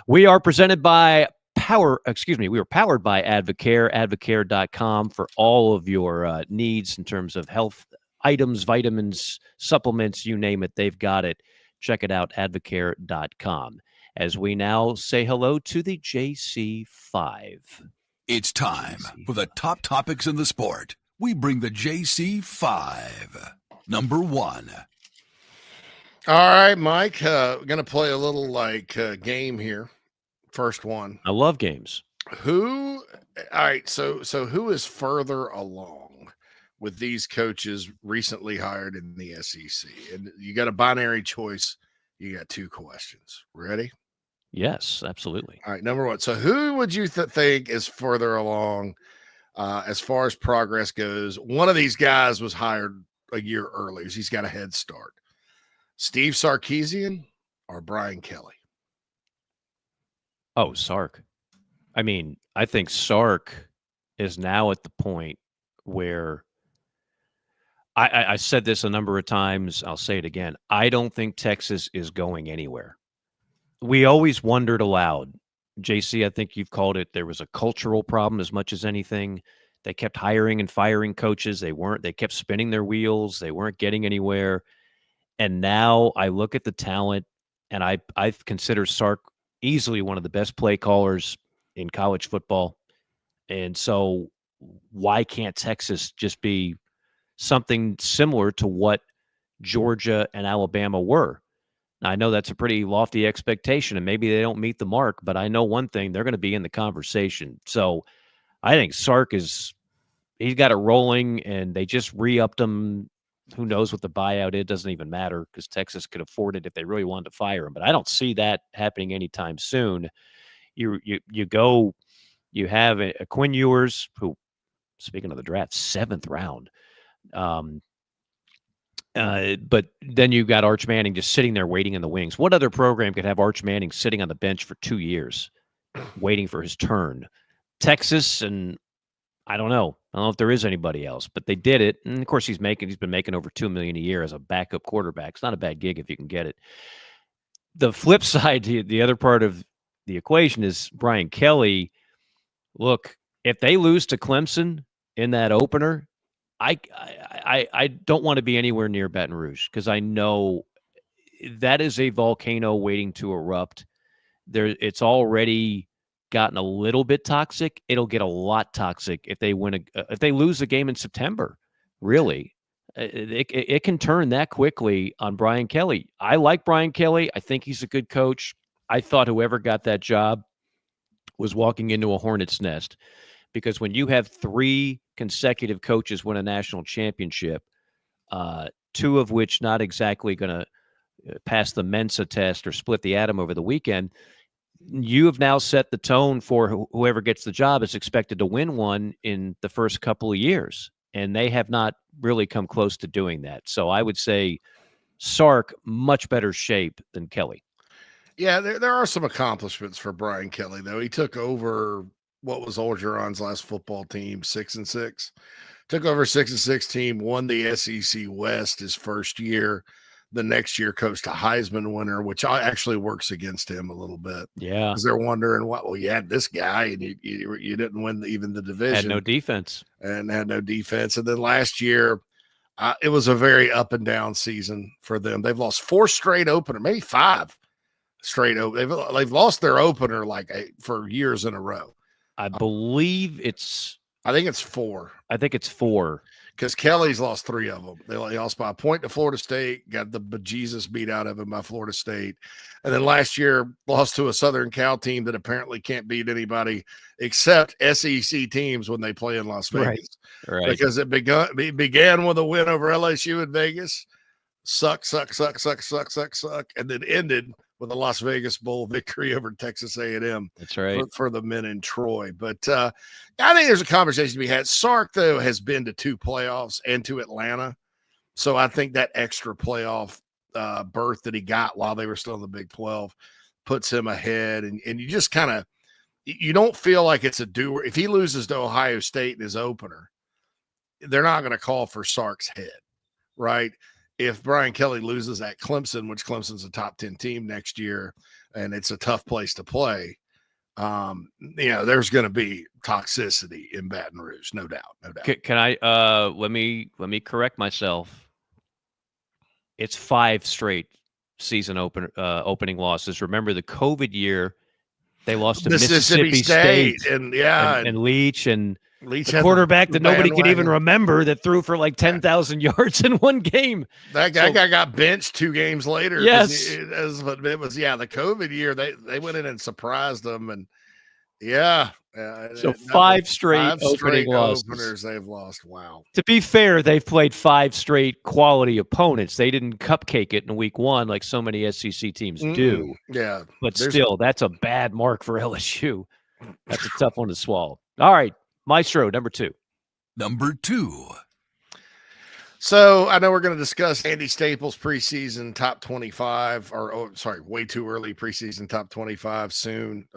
We are presented by we are powered by Advocare, advocare.com for all of your needs in terms of health items, vitamins, supplements, you name it, they've got it. Check it out, advocare.com. As we now say hello to the JC5. It's time for the top topics in the sport. We bring the JC5. Number 1. All right, Mike, we're going to play a little game here. First one. I love games. All right, so who is further along with these coaches recently hired in the SEC? And you got a binary choice. You got 2 questions. Ready? Yes, absolutely. All right, number 1. So who would you think is further along as far as progress goes? One of these guys was hired a year earlier. So he's got a head start. Steve Sarkisian or Brian Kelly? Oh, Sark. I mean, I think Sark is now at the point where I said this a number of times. I'll say it again. I don't think Texas is going anywhere. We always wondered aloud. JC, I think you've called it, there was a cultural problem as much as anything. They kept hiring and firing coaches. They kept spinning their wheels. They weren't getting anywhere. And now I look at the talent, and I consider Sark easily one of the best play callers in college football. And so why can't Texas just be something similar to what Georgia and Alabama were? Now, I know that's a pretty lofty expectation, and maybe they don't meet the mark, but I know one thing, they're going to be in the conversation. So I think Sark he's got it rolling, and they just re-upped him. Who knows what the buyout is? It doesn't even matter because Texas could afford it if they really wanted to fire him. But I don't see that happening anytime soon. You have a Quinn Ewers, who, speaking of the draft, 7th round. But then you got Arch Manning just sitting there waiting in the wings. What other program could have Arch Manning sitting on the bench for 2 years waiting for his turn? Texas, and I don't know if there is anybody else, but they did it. And of course he's been making over $2 million a year as a backup quarterback. It's not a bad gig if you can get it. The flip side, the other part of the equation is Brian Kelly. Look, if they lose to Clemson in that opener, I don't want to be anywhere near Baton Rouge because I know that is a volcano waiting to erupt. It's already gotten a little bit toxic. It'll get a lot toxic if they if they lose a game in September. Really, it can turn that quickly on Brian Kelly. I like Brian Kelly. I think he's a good coach. I thought whoever got that job was walking into a hornet's nest, because when you have 3 consecutive coaches win a national championship, 2 of which not exactly going to pass the Mensa test or split the atom over the weekend. You have now set the tone for whoever gets the job is expected to win one in the first couple of years, and they have not really come close to doing that. So I would say Sark, much better shape than Kelly. Yeah, there are some accomplishments for Brian Kelly, though. He took over what was Orgeron's last football team, 6-6. Took over 6-6 team, won the SEC West his first year. The next year coached a Heisman winner, which actually works against him a little bit. Yeah. Because they're wondering, well, you had this guy and you didn't win even the division. Had no defense. And then last year, it was a very up and down season for them. They've lost 4 straight opener, maybe 5 straight open. They've lost their opener for years in a row. I believe I think it's 4. Because Kelly's lost 3 of them. They lost by a point to Florida State, got the bejesus beat out of him by Florida State. And then last year lost to a Southern Cal team that apparently can't beat anybody except SEC teams when they play in Las Vegas. Right. Because it began with a win over LSU in Vegas. Suck. And then ended with a Las Vegas Bowl victory over Texas A&M. That's right. For the men in Troy. But I think there's a conversation to be had. Sark, though, has been to 2 playoffs and to Atlanta. So I think that extra playoff berth that he got while they were still in the Big 12 puts him ahead. And you just kind of – you don't feel like it's a doer. If he loses to Ohio State in his opener, they're not going to call for Sark's head, right? If Brian Kelly loses at Clemson, which Clemson's a top 10 team next year, and it's a tough place to play, there's going to be toxicity in Baton Rouge, no doubt. Can I let me correct myself. It's 5 straight season opening losses. Remember the COVID year, they lost to Mississippi State and Leach and Leach the quarterback that nobody could even remember that threw for like 10,000 yards in one game. That guy got benched 2 games later. Yes. But it was, the COVID year. They went in and surprised them. And yeah. So 5 straight opening losses. Openers they've lost. Wow. To be fair, they've played 5 straight quality opponents. They didn't cupcake it in week 1 like so many SEC teams do. Yeah. But still, that's a bad mark for LSU. That's a tough one to swallow. All right. Maestro, number 2. Number 2. So I know we're going to discuss Andy Staples preseason top 25, way too early preseason top 25 soon.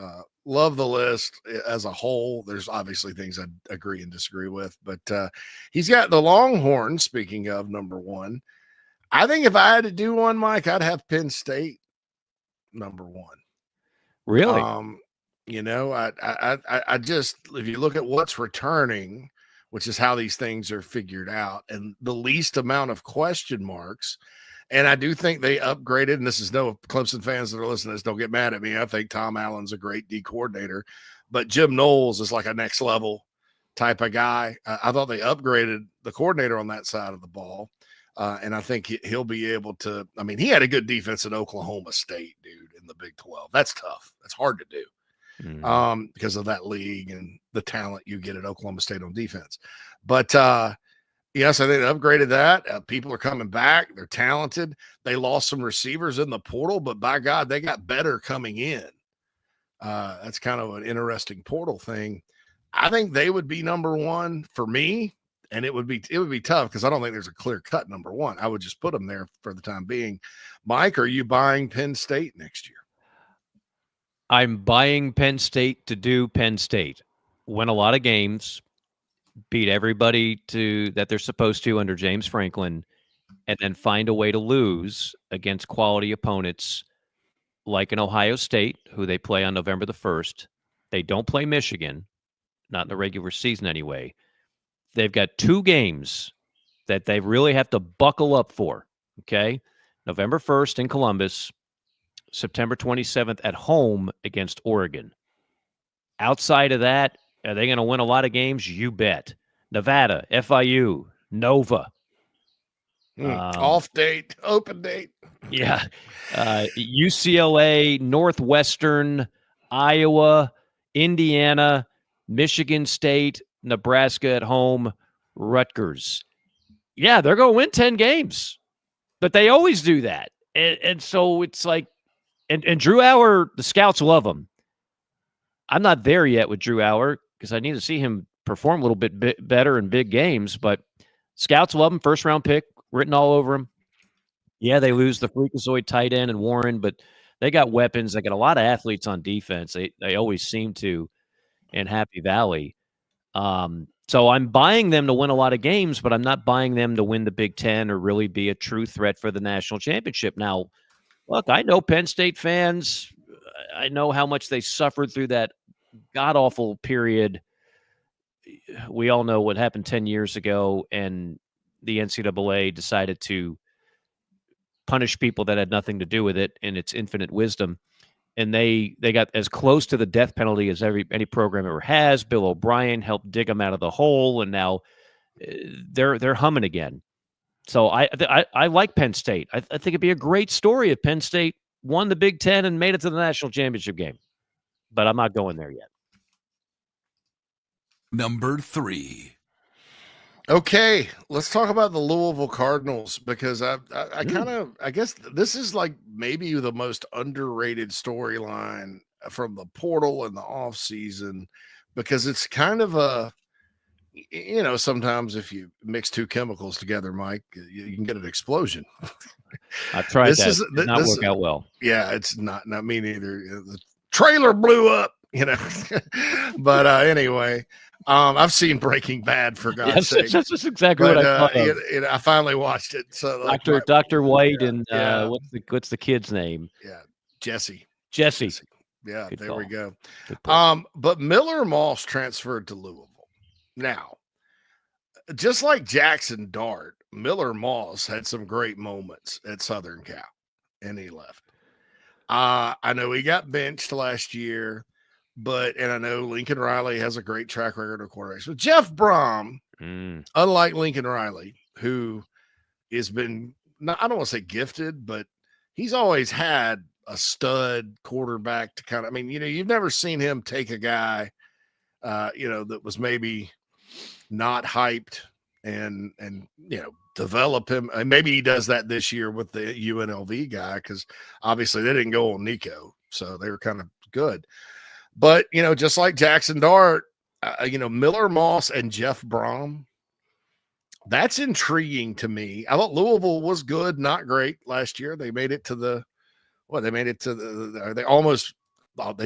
Love the list as a whole. There's obviously things I agree and disagree with, but he's got the Longhorns, speaking of number 1. I think if I had to do one, Mike, I'd have Penn State number 1. Really? I just, if you look at what's returning, which is how these things are figured out, and the least amount of question marks. And I do think they upgraded, and this is no Clemson fans that are listening to this, don't get mad at me. I think Tom Allen's a great D coordinator, but Jim Knowles is like a next level type of guy. I thought they upgraded the coordinator on that side of the ball. And I think he'll be able to, he had a good defense at Oklahoma State, dude, in the Big 12. That's tough. That's hard to do. Because of that league and the talent you get at Oklahoma State on defense. But yes, I think they upgraded that. People are coming back. They're talented. They lost some receivers in the portal, but by God, they got better coming in. That's kind of an interesting portal thing. I think they would be number 1 for me, and it would be tough because I don't think there's a clear cut number 1. I would just put them there for the time being. Mike, are you buying Penn State next year? I'm buying Penn State to do Penn State. Win a lot of games, beat everybody that they're supposed to under James Franklin, and then find a way to lose against quality opponents like an Ohio State, who they play on November the 1st. They don't play Michigan, not in the regular season anyway. They've got 2 games that they really have to buckle up for, okay? November 1st in Columbus, September 27th at home against Oregon. Outside of that, are they going to win a lot of games? You bet. Nevada, FIU, Nova. Off date, open date. Yeah. UCLA, Northwestern, Iowa, Indiana, Michigan State, Nebraska at home, Rutgers. Yeah, they're going to win 10 games. But they always do that. And so it's like, and Drew Auer, the scouts love him. I'm not there yet with Drew Auer because I need to see him perform a little bit better in big games, but scouts love him. First round pick written all over him. Yeah, they lose the freakazoid tight end and Warren, but they got weapons. They got a lot of athletes on defense. They always seem to in Happy Valley. So I'm buying them to win a lot of games, but I'm not buying them to win the Big Ten or really be a true threat for the national championship. Now, look, I know Penn State fans. I know how much they suffered through that god-awful period. We all know what happened 10 years ago, and the NCAA decided to punish people that had nothing to do with it in its infinite wisdom. And they got as close to the death penalty as any program ever has. Bill O'Brien helped dig them out of the hole, and now they're humming again. So I like Penn State. I think it'd be a great story if Penn State won the Big Ten and made it to the national championship game. But I'm not going there yet. Number 3. Okay, let's talk about the Louisville Cardinals because I guess this is like maybe the most underrated storyline from the portal and the off season because it's kind of a, sometimes if you mix two chemicals together, Mike, you can get an explosion. I've tried that. Did not work out well. Yeah, it's not me neither. The trailer blew up, but anyway. I've seen Breaking Bad for God's sake. That's just exactly what I thought of. I finally watched it. So Dr. White and what's the kid's name? Yeah, Jesse. Yeah, Good there call. we go. But Miller Moss transferred to Louisville. Now, just like Jackson Dart, Miller Moss had some great moments at Southern Cal, and he left. I know he got benched last year. And I know Lincoln Riley has a great track record of quarterbacks. But Jeff Brom, unlike Lincoln Riley, who has been, I don't want to say gifted, but he's always had a stud quarterback to kind of, you've never seen him take a guy, that was maybe not hyped and develop him. And maybe he does that this year with the UNLV guy because obviously they didn't go on Nico. So they were kind of good. But, just like Jackson Dart, Miller Moss and Jeff Brom, that's intriguing to me. I thought Louisville was good, not great last year. They made it to they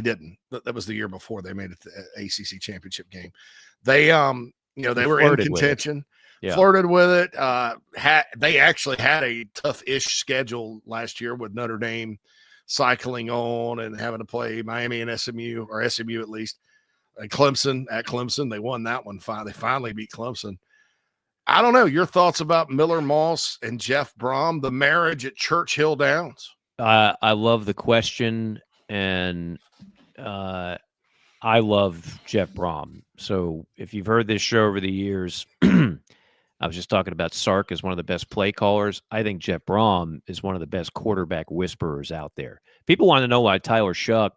didn't. That was the year before they made it to the ACC championship game. They, they were in contention, flirted with it. They actually had a tough-ish schedule last year with Notre Dame cycling on and having to play Miami and SMU, or SMU at least, and Clemson at Clemson. They won that one. They finally beat Clemson. I don't know. Your thoughts about Miller Moss and Jeff Brom, the marriage at Churchill Downs? I love the question, and I love Jeff Brom. So if you've heard this show over the years, I was just talking about Sark as one of the best play callers. I think Jeff Brom is one of the best quarterback whisperers out there. People want to know why Tyler Shuck.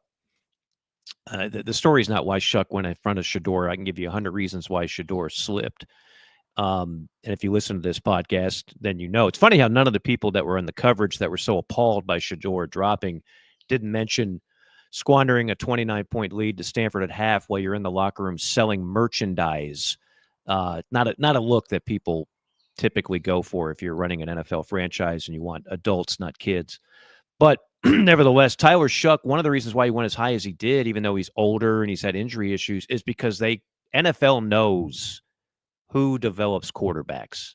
The story is not why Shuck went in front of Shurburtt. I can give you 100 reasons why Shurburtt slipped. And if you listen to this podcast, then you know. It's funny how none of the people that were in the coverage that were so appalled by Shurburtt dropping didn't mention squandering a 29-point lead to Stanford at half while you're in the locker room selling merchandise. Not a look that people typically go for if you're running an NFL franchise and you want adults, not kids. But nevertheless, Tyler Shuck, one of the reasons why he went as high as he did, even though he's older and he's had injury issues, is because NFL knows who develops quarterbacks,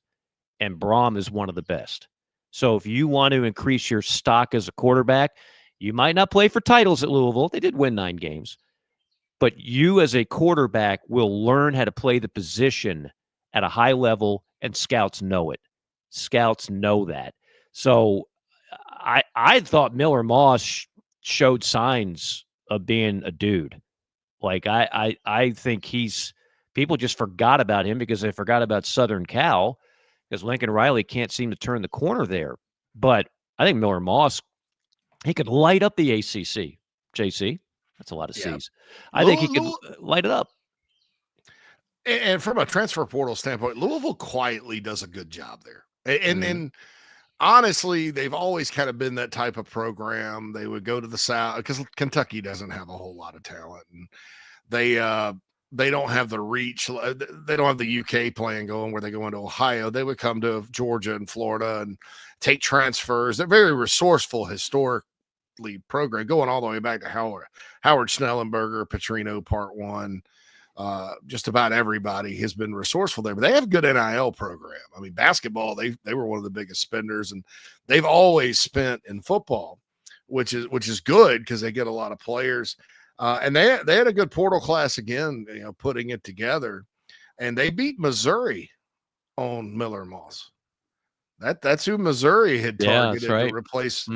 and Brom is one of the best. So if you want to increase your stock as a quarterback, you might not play for titles at Louisville. They did win 9 games. But you as a quarterback will learn how to play the position at a high level, and scouts know it. Scouts know that. So I thought Miller Moss showed signs of being a dude. Like I think people just forgot about him because they forgot about Southern Cal because Lincoln Riley can't seem to turn the corner there. But I think Miller Moss, he could light up the ACC, JC. That's a lot of C's. I think he could light it up. And from a transfer portal standpoint, Louisville quietly does a good job there. And then honestly, they've always kind of been that type of program. They would go to the South because Kentucky doesn't have a whole lot of talent, and they don't have the reach. They don't have the UK plan going where they go into Ohio. They would come to Georgia and Florida and take transfers. They're very resourceful historically program, going all the way back to Howard Schnellenberger, Petrino Part 1. Just about everybody has been resourceful there, but they have a good NIL program. I mean, basketball, they were one of the biggest spenders, and they've always spent in football, which is good because they get a lot of players. And they had a good portal class again, putting it together, and they beat Missouri on Miller Moss. That's who Missouri had targeted to replace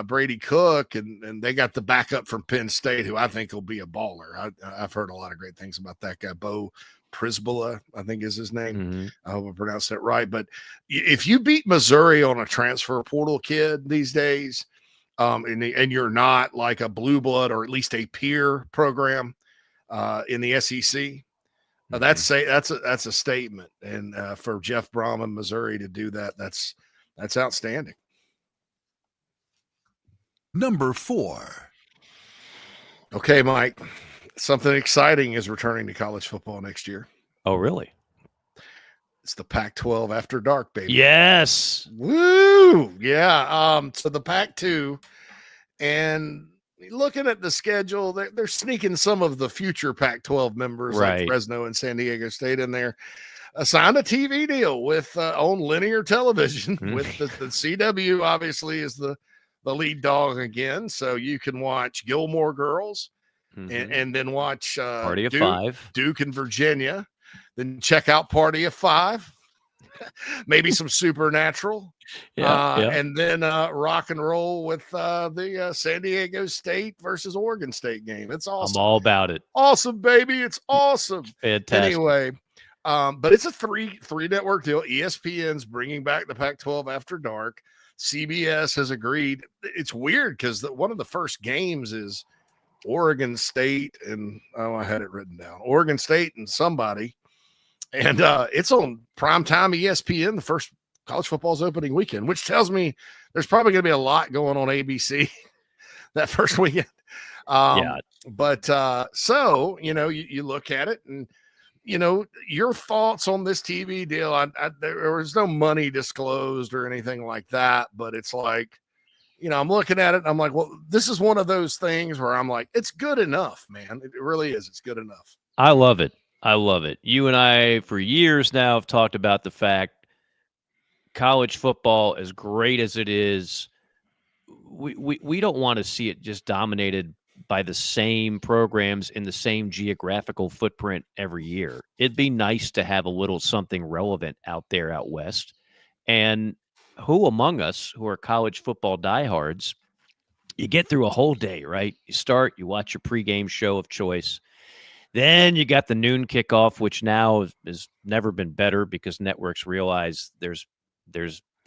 Brady Cook, and they got the backup from Penn State, who I think will be a baller. I've heard a lot of great things about that guy, Bo Prisbilla, I think is his name. I hope I pronounced that right. But if you beat Missouri on a transfer portal kid these days, and you're not like a blue blood or at least a peer program in the SEC, that's a statement. And for Jeff Brom in Missouri to do that, that's outstanding. Number 4. Okay, Mike, something exciting is returning to college football next year. Oh, really? It's the Pac-12 After Dark, baby. Yes. Woo! Yeah. So the Pac-2, and looking at the schedule, they're sneaking some of the future Pac-12 members like Fresno and San Diego State in there. Signed a TV deal with on linear television with the CW. Obviously, is the lead dog again, so you can watch Gilmore Girls and then watch Party of Five, Duke and Virginia. Then check out Party of Five, maybe some Supernatural, and then rock and roll with the San Diego State versus Oregon State game. It's awesome. I'm all about it. Awesome, baby. It's awesome. Fantastic. Anyway, but it's a three network deal. ESPN's bringing back the Pac-12 After Dark. CBS has agreed. It's weird because one of the first games is Oregon State and I had it written down. Oregon State and somebody. And it's on primetime ESPN, the first college football's opening weekend, which tells me there's probably going to be a lot going on ABC that first weekend. But so, you look at it and, your thoughts on this TV deal. There was no money disclosed or anything like that, but it's like, I'm looking at it and I'm like, well, this is one of those things where I'm like, it's good enough, man. It really is. It's good enough. I love it. I love it. You and I, for years now, have talked about the fact college football, as great as it is, we don't want to see it just dominated by the same programs in the same geographical footprint every year. It'd be nice to have a little something relevant out there out west. And who among us who are college football diehards, you get through a whole day, right? You start, you watch your pregame show of choice. Then you got the noon kickoff, which now has never been better because networks realize there's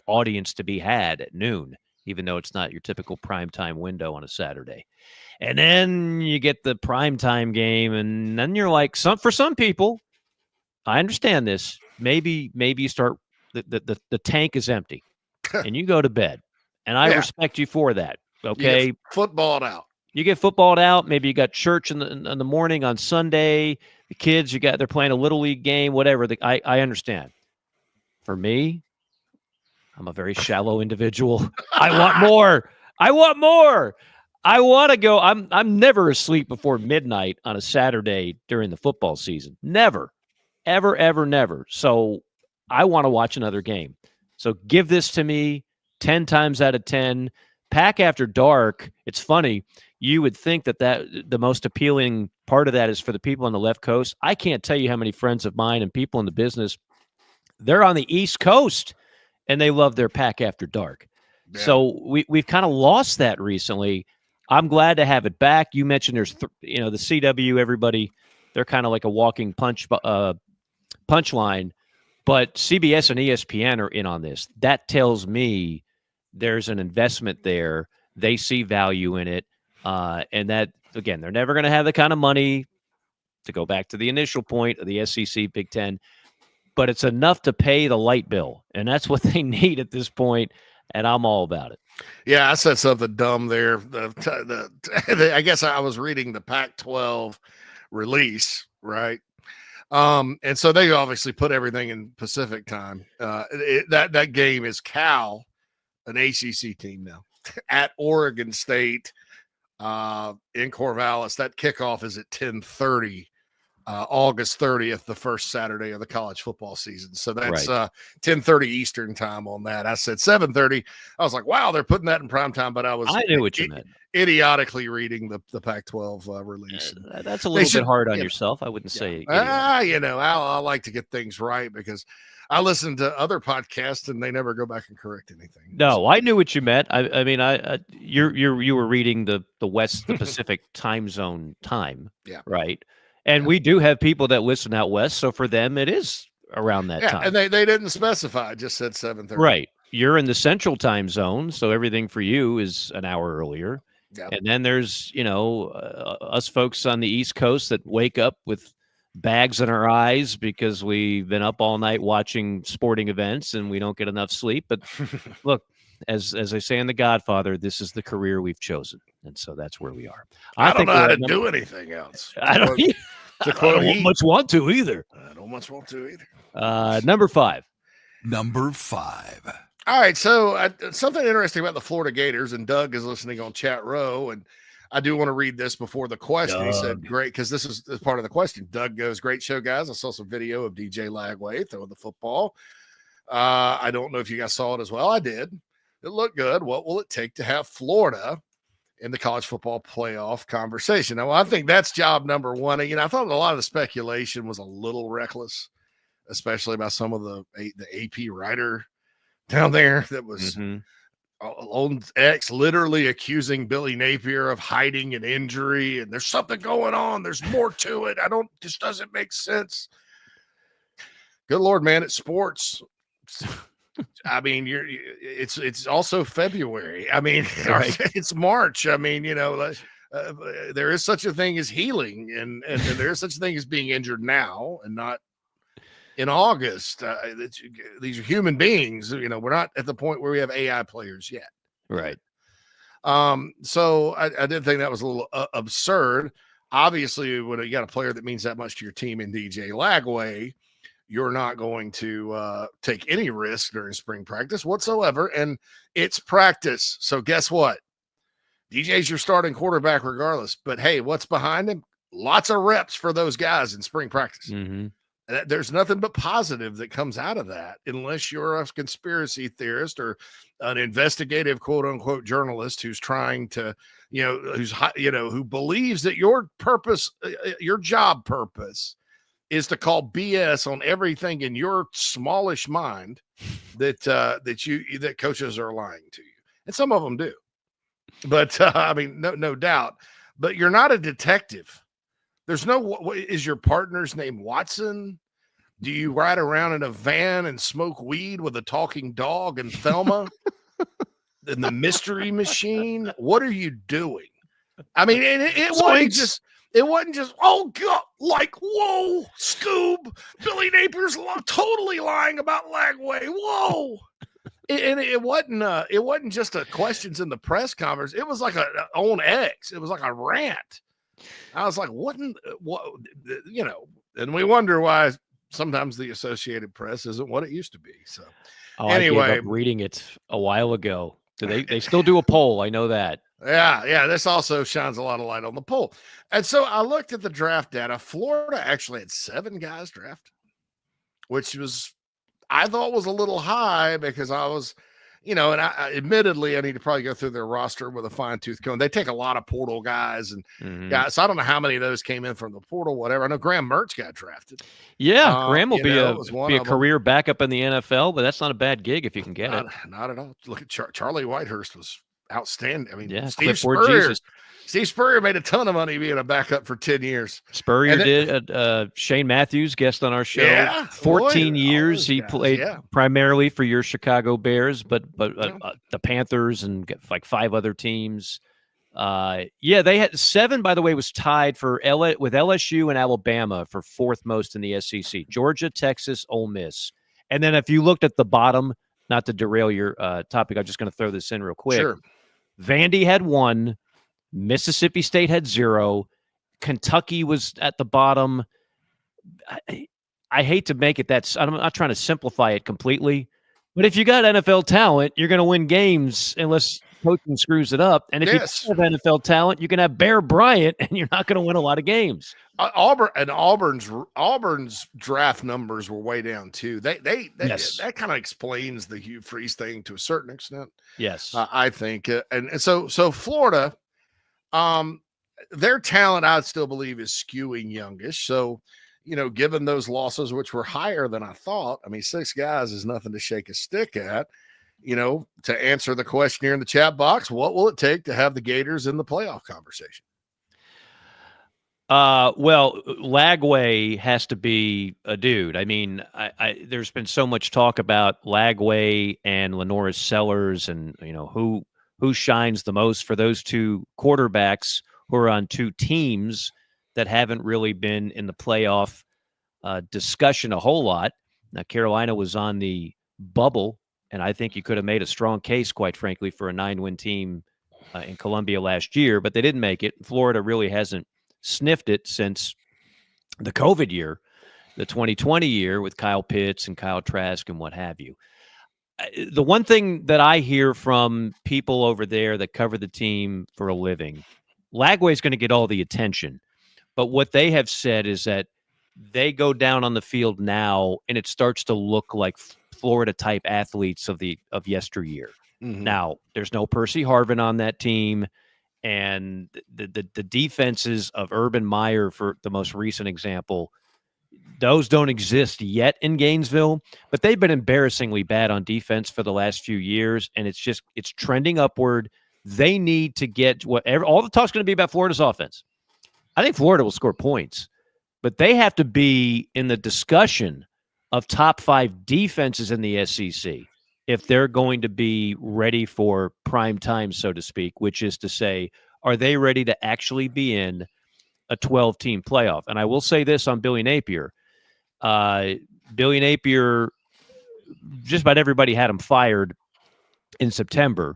audience to be had at noon, even though it's not your typical primetime window on a Saturday. And then you get the primetime game, and then you're like, for some people, I understand this. Maybe you start the tank is empty, and you go to bed, and I respect you for that. Okay, you get footballed out. You get footballed out. Maybe you got church in the morning on Sunday. The kids, they're playing a little league game, whatever. I understand. For me, I'm a very shallow individual. I want more. I want to go. I'm never asleep before midnight on a Saturday during the football season. Never, ever, ever, never. So I want to watch another game. So give this to me 10 times out of 10. Pack After Dark. It's funny. You would think that the most appealing part of that is for the people on the left coast. I can't tell you how many friends of mine and people in the business, they're on the East Coast, and they love their Pack After Dark. Yeah. So we've kind of lost that recently. I'm glad to have it back. You mentioned there's, the CW, everybody, they're kind of like a walking punchline, but CBS and ESPN are in on this. That tells me there's an investment there. They see value in it. And that, again, they're never going to have the kind of money to go back to the initial point of the SEC Big Ten, but it's enough to pay the light bill. And that's what they need at this point. and I'm all about it. Yeah, I said something dumb there. I guess I was reading the Pac-12 release, right? And so they obviously put everything in Pacific time. That game is Cal, an ACC team now, at Oregon State in Corvallis. That kickoff is at 10:30. August 30th, the first Saturday of the college football season. So that's 10:30 Eastern time on that. I said 7:30. I was like, wow, they're putting that in prime time, but I knew what you meant. Idiotically reading the Pac-12 release. That's a little bit hard on yourself. I wouldn't say. I like to get things right because I listen to other podcasts and they never go back and correct anything. No, I knew what you meant. I mean, you were reading the Pacific time zone time. Yeah. Right. And we do have people that listen out west, so for them it is around that time. And they didn't specify; just said 7:30. Right. You're in the central time zone, so everything for you is an hour earlier. Yep. And then there's us folks on the East Coast that wake up with bags in our eyes because we've been up all night watching sporting events and we don't get enough sleep. But look, as I say in The Godfather, this is the career we've chosen, and so that's where we are. I don't know how to do anything else. I don't much want to either. I don't much want to either. Number 5. Number 5. All right, so something interesting about the Florida Gators, and Doug is listening on Chat Row, and I do want to read this before the question. He said, great, because this is part of the question. Doug goes, great show, guys. I saw some video of DJ Lagway throwing the football. I don't know if you guys saw it as well. I did. It looked good. What will it take to have Florida in the college football playoff conversation? Now, I think that's job number one. I thought a lot of the speculation was a little reckless, especially about some of the AP writer down there that was on X literally accusing Billy Napier of hiding an injury, and there's something going on. There's more to it. Just doesn't make sense. Good Lord, man, it's sports. I mean, it's also February. I mean, it's March. I mean, there is such a thing as healing, and there is such a thing as being injured now and not in August. These are human beings. We're not at the point where we have AI players yet. Right. So I did think that was a little absurd. Obviously, when you got a player that means that much to your team in DJ Lagway, you're not going to take any risk during spring practice whatsoever. And it's practice. So guess what? DJ's your starting quarterback regardless. But hey, what's behind him? Lots of reps for those guys in spring practice. Mm-hmm. There's nothing but positive that comes out of that, unless you're a conspiracy theorist or an investigative quote unquote journalist who's trying to, who believes that your purpose, your job purpose is to call BS on everything in your smallish mind that coaches are lying to you. And some of them do, but no doubt, but you're not a detective. There's is your partner's name Watson? Do you ride around in a van and smoke weed with a talking dog and Thelma and the mystery machine? What are you doing? I mean, it wasn't just, oh God, like, whoa, Scoob, Billy Napier's totally lying about Lagway. Whoa. And it wasn't just a questions in the press conference. It was like on X. It was like a rant. I was like, and we wonder why sometimes the Associated Press isn't what it used to be. So anyway, I gave up reading it a while ago. They still do a poll. I know that. Yeah. This also shines a lot of light on the poll. And so I looked at the draft data. Florida actually had 7 guys drafted, which I thought was a little high because I was, and I admittedly, I need to probably go through their roster with a fine tooth comb. They take a lot of portal guys and guys. So I don't know how many of those came in from the portal, whatever. I know Graham Mertz got drafted. Yeah. Graham will be a career backup in the NFL, but that's not a bad gig if you can get it. Not at all. Look at Charlie Whitehurst was outstanding. I mean, Steve Spurrier made a ton of money being a backup for 10 years. Spurrier did. Shane Matthews, guest on our show. Yeah, 14 years he played primarily for your Chicago Bears, but the Panthers and like 5 other teams. They had 7, by the way, was tied with LSU and Alabama for 4th most in the SEC. Georgia, Texas, Ole Miss. And then if you looked at the bottom, not to derail your topic, I'm just going to throw this in real quick. Sure. Vandy had 1, Mississippi State had 0, Kentucky was at the bottom. I hate to make it that – I'm not trying to simplify it completely, but if you got NFL talent, you're going to win games unless coaching screws it up. And if you have NFL talent, you can have Bear Bryant, and you're not going to win a lot of games. Auburn's draft numbers were way down too. That kind of explains the Hugh Freeze thing to a certain extent. Yes, I think, and so Florida, their talent I still believe is skewing youngish. So, given those losses, which were higher than I thought, I mean, 6 guys is nothing to shake a stick at. To answer the question here in the chat box, what will it take to have the Gators in the playoff conversation? Well, Lagway has to be a dude. I mean, there's been so much talk about Lagway and Lenoris Sellers, and who shines the most for those 2 quarterbacks who are on 2 teams that haven't really been in the playoff discussion a whole lot. Now, Carolina was on the bubble, and I think you could have made a strong case, quite frankly, for a 9-win team in Columbia last year, but they didn't make it. Florida really hasn't sniffed it since the COVID year, the 2020 year with Kyle Pitts and Kyle Trask and what have you. The one thing that I hear from people over there that cover the team for a living, Lagway is going to get all the attention, but what they have said is that they go down on the field now and it starts to look like Florida type athletes of yesteryear. Mm-hmm. Now, there's no Percy Harvin on that team. And the defenses of Urban Meyer, for the most recent example, those don't exist yet in Gainesville, but they've been embarrassingly bad on defense for the last few years, and it's trending upward. They need to get whatever. All the talk's going to be about Florida's offense. I think Florida will score points, but they have to be in the discussion of top 5 defenses in the SEC if they're going to be ready for prime time, so to speak, which is to say, are they ready to actually be in a 12-team playoff? And I will say this on Billy Napier. Billy Napier, just about everybody had him fired in September.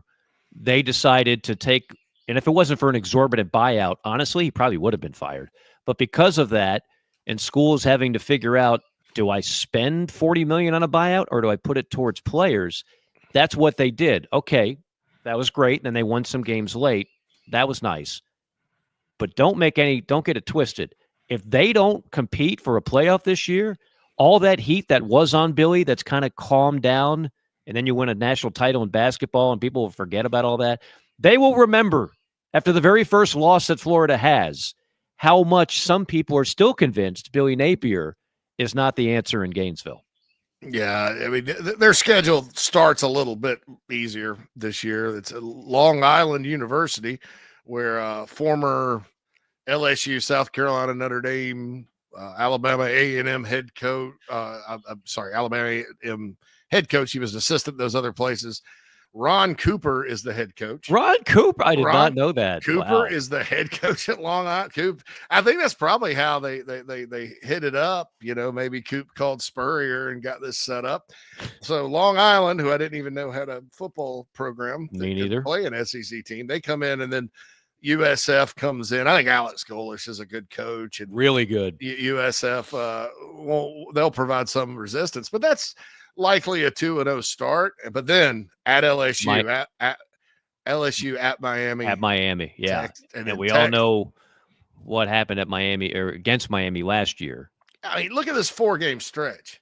They decided to take, and if it wasn't for an exorbitant buyout, honestly, he probably would have been fired. But because of that, and schools having to figure out, do I spend $40 million on a buyout or do I put it towards players? That's what they did. Okay, that was great. And then they won some games late. That was nice. But don't get it twisted. If they don't compete for a playoff this year, all that heat that was on Billy that's kind of calmed down, and then you win a national title in basketball and people will forget about all that, they will remember after the very first loss that Florida has how much some people are still convinced Billy Napier is not the answer in Gainesville. Yeah, I mean, their schedule starts a little bit easier this year. It's Long Island University, where former LSU, South Carolina, Notre Dame, Alabama A&M head coach. Alabama A&M head coach. He was an assistant those other places. Ron Cooper is the head coach. Ron Cooper? I did not know that. Cooper is the head coach at Long Island. Coop. I think that's probably how they hit it up. Maybe Coop called Spurrier and got this set up. So Long Island, who I didn't even know had a football program. Me neither. Play an SEC team. They come in, and then USF comes in. I think Alex Golish is a good coach and really good. USF they'll provide some resistance, but that's likely a 2-0 start. But then at LSU, at LSU at Miami. Yeah. And we all know what happened at Miami or against Miami last year. I mean, look at this 4-game stretch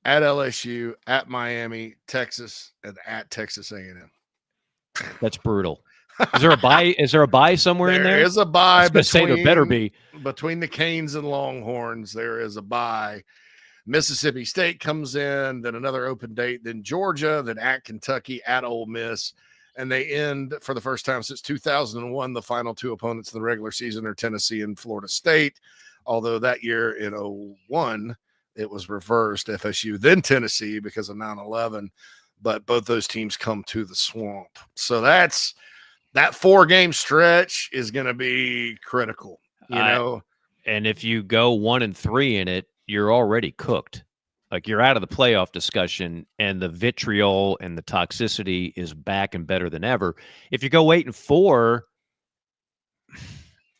at LSU, at Miami, Texas, and at Texas A&M. That's brutal. Is there a bye? Is there a bye somewhere in there? There is a bye. I was say there better be. Between the Canes and Longhorns, there is a bye. Mississippi State comes in, then another open date, then Georgia, then at Kentucky, at Ole Miss, and they end for the first time since 2001. The final 2 opponents in the regular season are Tennessee and Florida State, although that year in 2001, it was reversed, FSU, then Tennessee because of 9/11, but both those teams come to the Swamp. So that 4-game stretch is going to be critical, you know. And if you go 1-3 in it, you're already cooked. Like, you're out of the playoff discussion, and the vitriol and the toxicity is back and better than ever. If you go 8-4,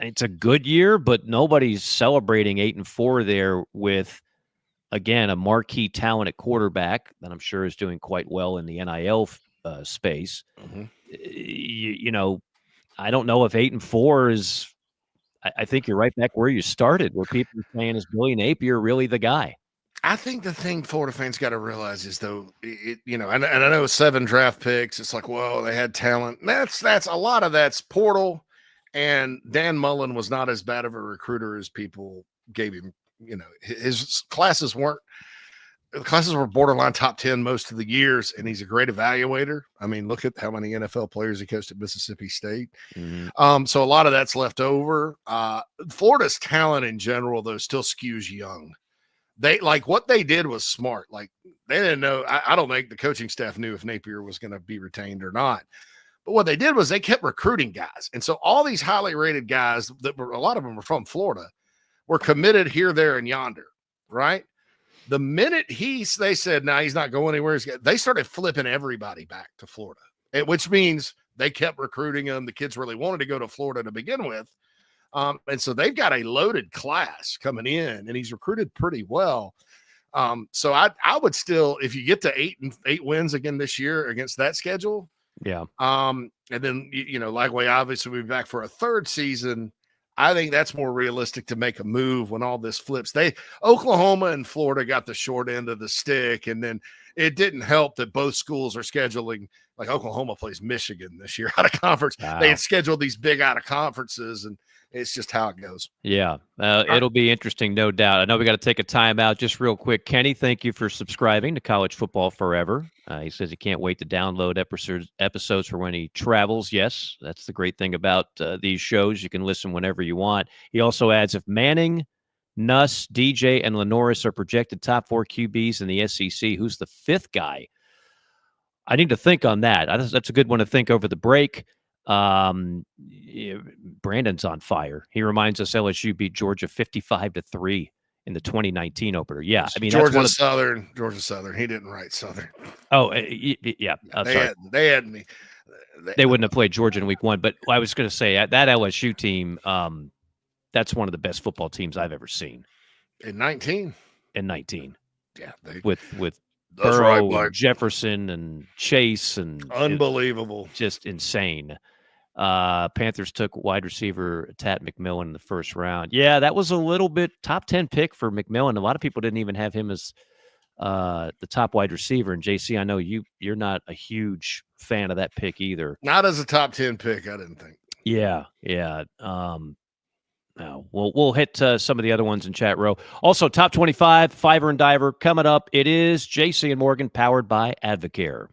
it's a good year, but nobody's celebrating 8-4 there with, again, a marquee talent at quarterback that I'm sure is doing quite well in the NIL space. Mm-hmm. You know, I don't know if 8-4 is. I think you're right back where you started, where people are saying, is Billy Napier really the guy? I think the thing Florida fans got to realize is, though, and I know 7 draft picks. It's like, well, they had talent. That's a lot of that's portal, and Dan Mullen was not as bad of a recruiter as people gave him. His classes were borderline top 10 most of the years, and he's a great evaluator. I mean, look at how many NFL players he coached at Mississippi State. Mm-hmm. So a lot of that's left over. Florida's talent in general, though, still skews young. They what they did was smart. Like, they didn't know. I don't think the coaching staff knew if Napier was going to be retained or not. But what they did was they kept recruiting guys. And so all these highly rated guys a lot of them were from Florida, were committed here, there, and yonder. Right. The minute they said, nah, he's not going anywhere, they started flipping everybody back to Florida, which means they kept recruiting them. The kids really wanted to go to Florida to begin with. And so they've got a loaded class coming in, and he's recruited pretty well. So I would still, if you get to 8 wins again this year against that schedule. Yeah. And then, Lagway obviously will be back for a 3rd season. I think that's more realistic to make a move when all this flips. Oklahoma and Florida got the short end of the stick, and then it didn't help that both schools are scheduling, like Oklahoma plays Michigan this year out of conference. Wow. They had scheduled these big out of conferences, and it's just how it goes. Yeah, it'll be interesting, no doubt. I know we got to take a timeout just real quick. Kenny, thank you for subscribing to College Football Forever. He says he can't wait to download episodes for when he travels. Yes, that's the great thing about these shows. You can listen whenever you want. He also adds, if Manning, Nuss, DJ, and Lenoris are projected top 4 QBs in the SEC, who's the 5th guy? I need to think on that. That's a good one to think over the break. Brandon's on fire. He reminds us LSU beat Georgia 55-3 in the 2019 opener. Yeah, I mean, Georgia Southern. He didn't write Southern. Oh, yeah. They had me. They wouldn't have played Georgia in week 1, but I was going to say that LSU team. That's one of the best football teams I've ever seen. In 19. Yeah, with Burrow, and Jefferson and Chase, and unbelievable, just insane. Panthers took wide receiver Tat McMillan in the 1st round. Yeah, that was a little bit top 10 pick for McMillan. A lot of people didn't even have him as the top wide receiver. And JC, I know you're not a huge fan of that pick either. Not as a top 10 pick, I didn't think. Yeah. No, we'll hit some of the other ones in chat row. Also, top 25, Fiver and Diver coming up. It is JC and Morgan, powered by Advocare.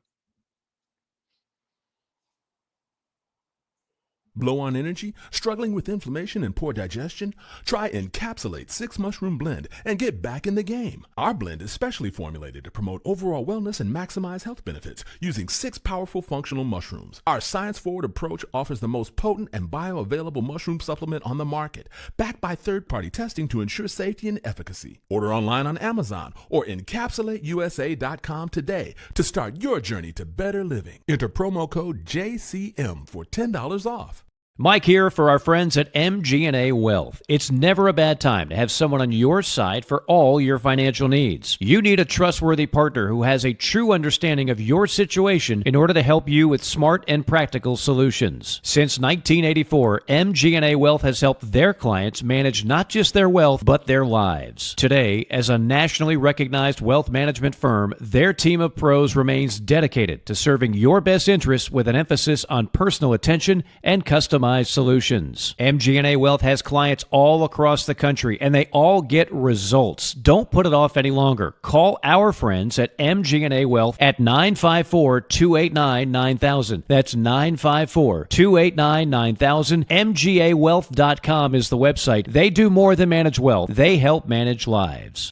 Blow on energy? Struggling with inflammation and poor digestion? Try Encapsulate 6 Mushroom Blend and get back in the game. Our blend is specially formulated to promote overall wellness and maximize health benefits using 6 powerful functional mushrooms. Our science-forward approach offers the most potent and bioavailable mushroom supplement on the market, backed by third-party testing to ensure safety and efficacy. Order online on Amazon or encapsulateusa.com today to start your journey to better living. Enter promo code JCM for $10 off. Mike here for our friends at MG&A Wealth. It's never a bad time to have someone on your side for all your financial needs. You need a trustworthy partner who has a true understanding of your situation in order to help you with smart and practical solutions. Since 1984, MG&A Wealth has helped their clients manage not just their wealth, but their lives. Today, as a nationally recognized wealth management firm, their team of pros remains dedicated to serving your best interests with an emphasis on personal attention and customized solutions. MG&A Wealth has clients all across the country, and they all get results. Don't put it off any longer. Call our friends at MG&A Wealth at 954-289-9000. That's 954-289-9000. MGAwealth.com is the website. They do more than manage wealth. They help manage lives.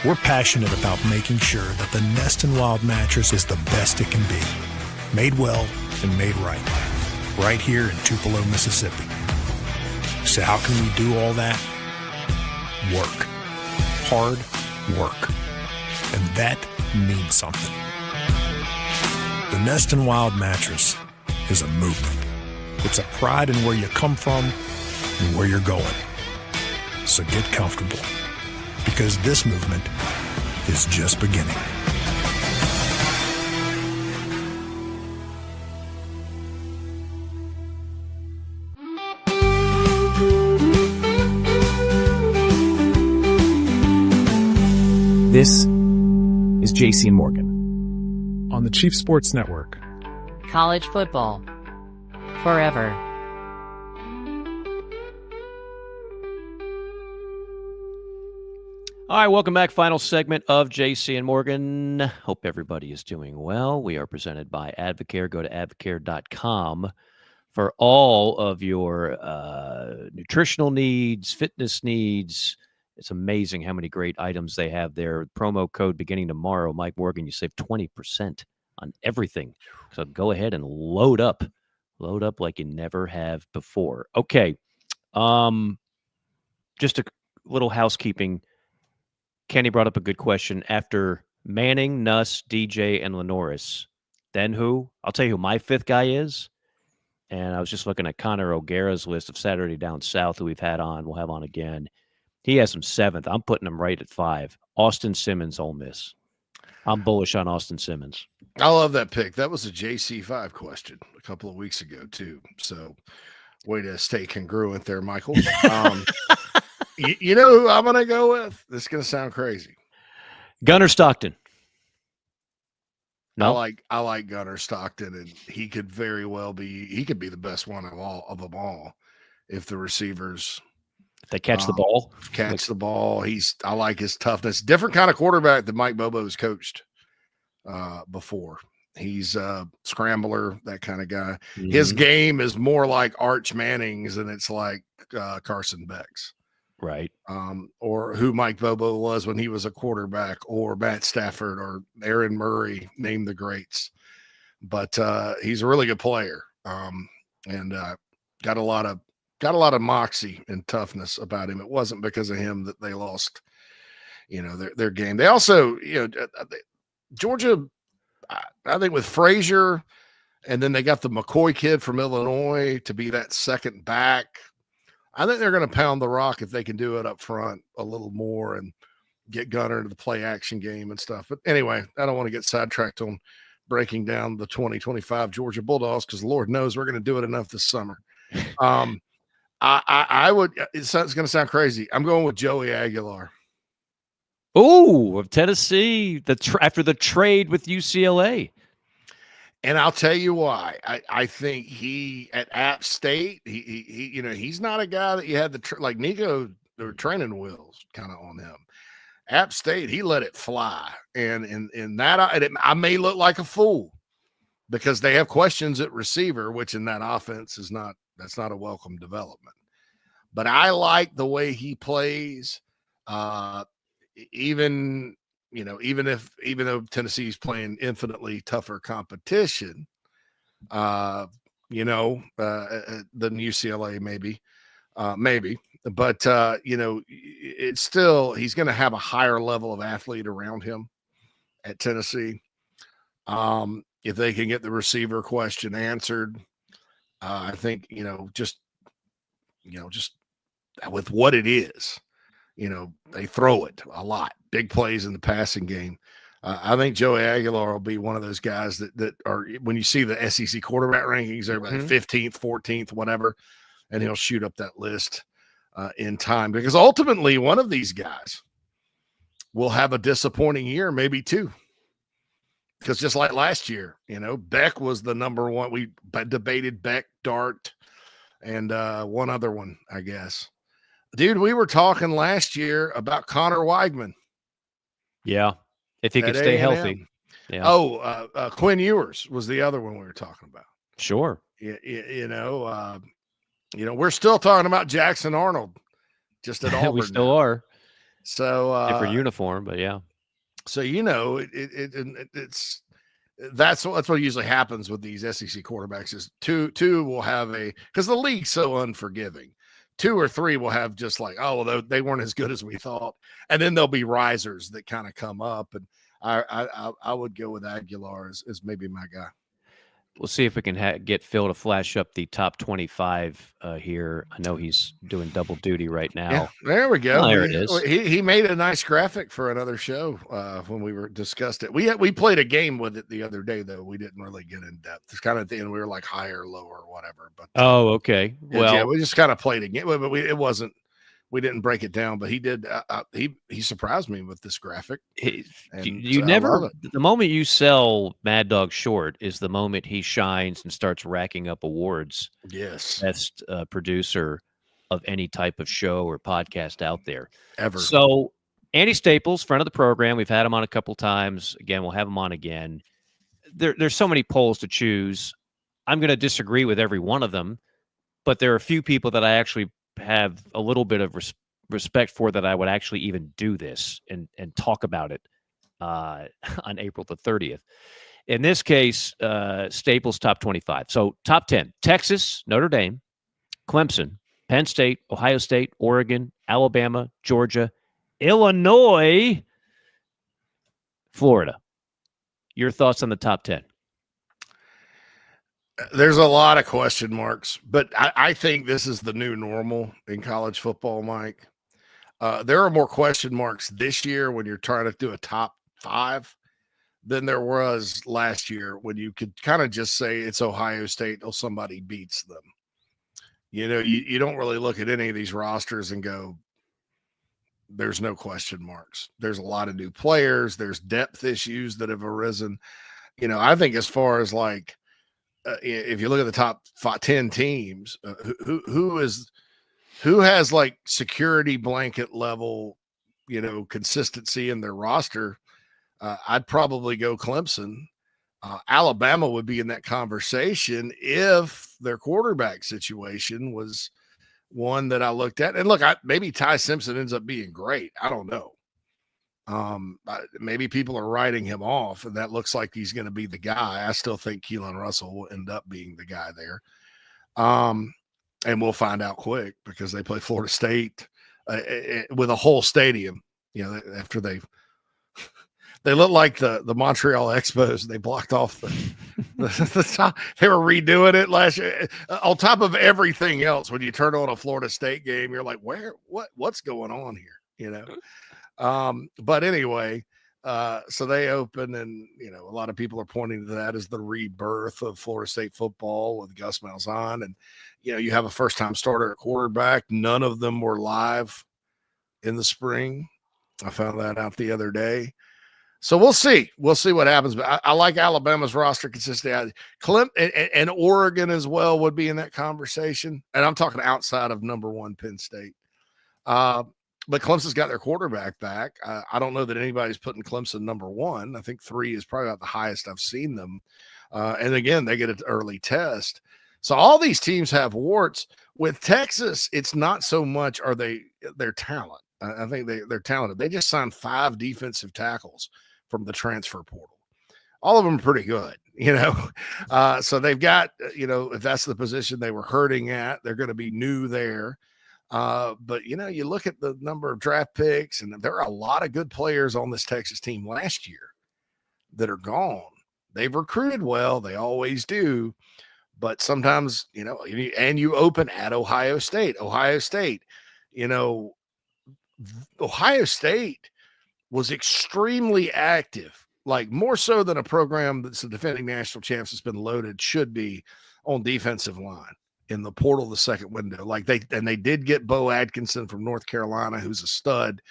We're passionate about making sure that the Nest and Wild mattress is the best it can be. Made well, and made right here in Tupelo, Mississippi. So how can we do all that? Work. Hard work. And that means something. The Nest and Wild mattress is a movement. It's a pride in where you come from and where you're going. So get comfortable, because this movement is just beginning. This is JC and Morgan on the Chief Sports Network. College football. Forever. All right, welcome back. Final segment of JC and Morgan. Hope everybody is doing well. We are presented by Advocare. Go to advocare.com for all of your nutritional needs, fitness needs. It's amazing how many great items they have there. Promo code beginning tomorrow, Mike Morgan, you save 20% on everything. So go ahead and load up like you never have before. Okay. Just a little housekeeping. Kenny brought up a good question. After Manning, Nuss, DJ, and Lenoris, then who? I'll tell you who my fifth guy is. And I was just looking at Connor O'Gara's list of Saturday Down South who we've had on. We'll have on again. He has him seventh. I'm putting him right at 5. Austin Simmons, Ole Miss. I'm bullish on Austin Simmons. I love that pick. That was a JC5 question a couple of weeks ago, too. So, way to stay congruent there, Michael. You know who I'm going to go with? This is going to sound crazy. Gunnar Stockton. No, I like Gunnar Stockton, and he could very well be. He could be the best one of them all if the receivers. If they catch the ball. The ball. I like his toughness. Different kind of quarterback than Mike Bobo's coached before. He's a scrambler, that kind of guy. Mm-hmm. His game is more like Arch Manning's than it's like Carson Beck's. Right. Or who Mike Bobo was when he was a quarterback, or Matt Stafford or Aaron Murray, name the greats. But he's a really good player. And got a lot of moxie and toughness about him. It wasn't because of him that they lost, their game. They also, Georgia, I think with Frazier, and then they got the McCoy kid from Illinois to be that second back. I think they're going to pound the rock if they can do it up front a little more and get Gunner into the play action game and stuff. But anyway, I don't want to get sidetracked on breaking down the 2025 Georgia Bulldogs, because Lord knows we're going to do it enough this summer. I would. It's going to sound crazy. I'm going with Joey Aguilar. Oh, of Tennessee, after the trade with UCLA. And I'll tell you why. I think he at App State, he he's not a guy that you had like Nico, there were training wheels kind of on him. App State, he let it fly, and in that I may look like a fool because they have questions at receiver, which in that offense that's not a welcome development. But I like the way he plays, even though Tennessee's playing infinitely tougher competition, than UCLA maybe, but it's still, he's going to have a higher level of athlete around him at Tennessee. If they can get the receiver question answered, I think, just with what it is, they throw it a lot, big plays in the passing game. I think Joey Aguilar will be one of those guys that are, when you see the SEC quarterback rankings, they're like 15th, 14th, whatever, and he'll shoot up that list in time, because ultimately one of these guys will have a disappointing year, maybe two. Because just like last year, Beck was the number one. We debated Beck, Dart, and one other one, I guess. Dude, we were talking last year about Connor Weigman. Yeah, if he could stay healthy. Yeah. Oh, Quinn Ewers was the other one we were talking about. Sure. We're still talking about Jackson Arnold, just at Auburn. We still are. So different uniform, but yeah. So it's that's what usually happens with these SEC quarterbacks is two will have because the league's so unforgiving. 2 or 3 will have just like, oh, well, they weren't as good as we thought. And then there'll be risers that kind of come up. And I would go with Aguilar as maybe my guy. We'll see if we can get Phil to flash up the top 25 here. I know he's doing double duty right now. Yeah, there we go. Oh, there it is. He made a nice graphic for another show when we discussed it. We played a game with it the other day, though. We didn't really get in depth. It's kind of at the end. We were like higher, lower, or whatever. But oh, okay. Well, we just kind of played a game, but it wasn't. We didn't break it down, but he did. He surprised me with this graphic. The moment you sell Mad Dog short is the moment he shines and starts racking up awards. Yes, best producer of any type of show or podcast out there ever. So Andy Staples, friend of the program, we've had him on a couple times. Again, we'll have him on again. There's so many polls to choose. I'm going to disagree with every one of them, but there are a few people that I actually have a little bit of respect for that I would actually even do this and talk about it on April the 30th. In this case, Staples top 25. So top 10, Texas, Notre Dame, Clemson, Penn State, Ohio State, Oregon, Alabama, Georgia, Illinois, Florida. Your thoughts on the top 10? There's a lot of question marks, but I think this is the new normal in college football, Mike. There are more question marks this year when you're trying to do a top 5 than there was last year when you could kind of just say it's Ohio State till somebody beats them. You don't really look at any of these rosters and go, there's no question marks. There's a lot of new players. There's depth issues that have arisen. I think as far as like, if you look at the top 10 teams, who has like security blanket level, consistency in their roster, I'd probably go Clemson. Alabama would be in that conversation if their quarterback situation was one that I looked at. And look, maybe Ty Simpson ends up being great. I don't know. Maybe people are writing him off, and that looks like he's going to be the guy. I still think Keelan Russell will end up being the guy there. And we'll find out quick because they play Florida State with a whole stadium, after they look like the Montreal Expos. They blocked off the top. They were redoing it last year. On top of everything else, when you turn on a Florida State game, you're like, what's going on here? But anyway, so they open, and a lot of people are pointing to that as the rebirth of Florida State football with Gus Malzahn. And you have a first-time starter at quarterback. None of them were live in the spring. I found that out the other day. So we'll see what happens. But I like Alabama's roster consistency. Clemson and Oregon as well would be in that conversation. And I'm talking outside of number 1 Penn State. But Clemson's got their quarterback back. I don't know that anybody's putting Clemson number 1. I think 3 is probably about the highest I've seen them. And again, they get an early test. So all these teams have warts. With Texas, it's not so much their talent. I think they're talented. They just signed 5 defensive tackles from the transfer portal. All of them are pretty good, So they've got, if that's the position they were hurting at, they're going to be new there. But you look at the number of draft picks, and there are a lot of good players on this Texas team last year that are gone. They've recruited well. They always do. But sometimes, and you open at Ohio State. Ohio State was extremely active, like more so than a program that's the defending national champs that's been loaded should be on defensive line in the portal, the second window. They did get Bo Atkinson from North Carolina, who's a stud,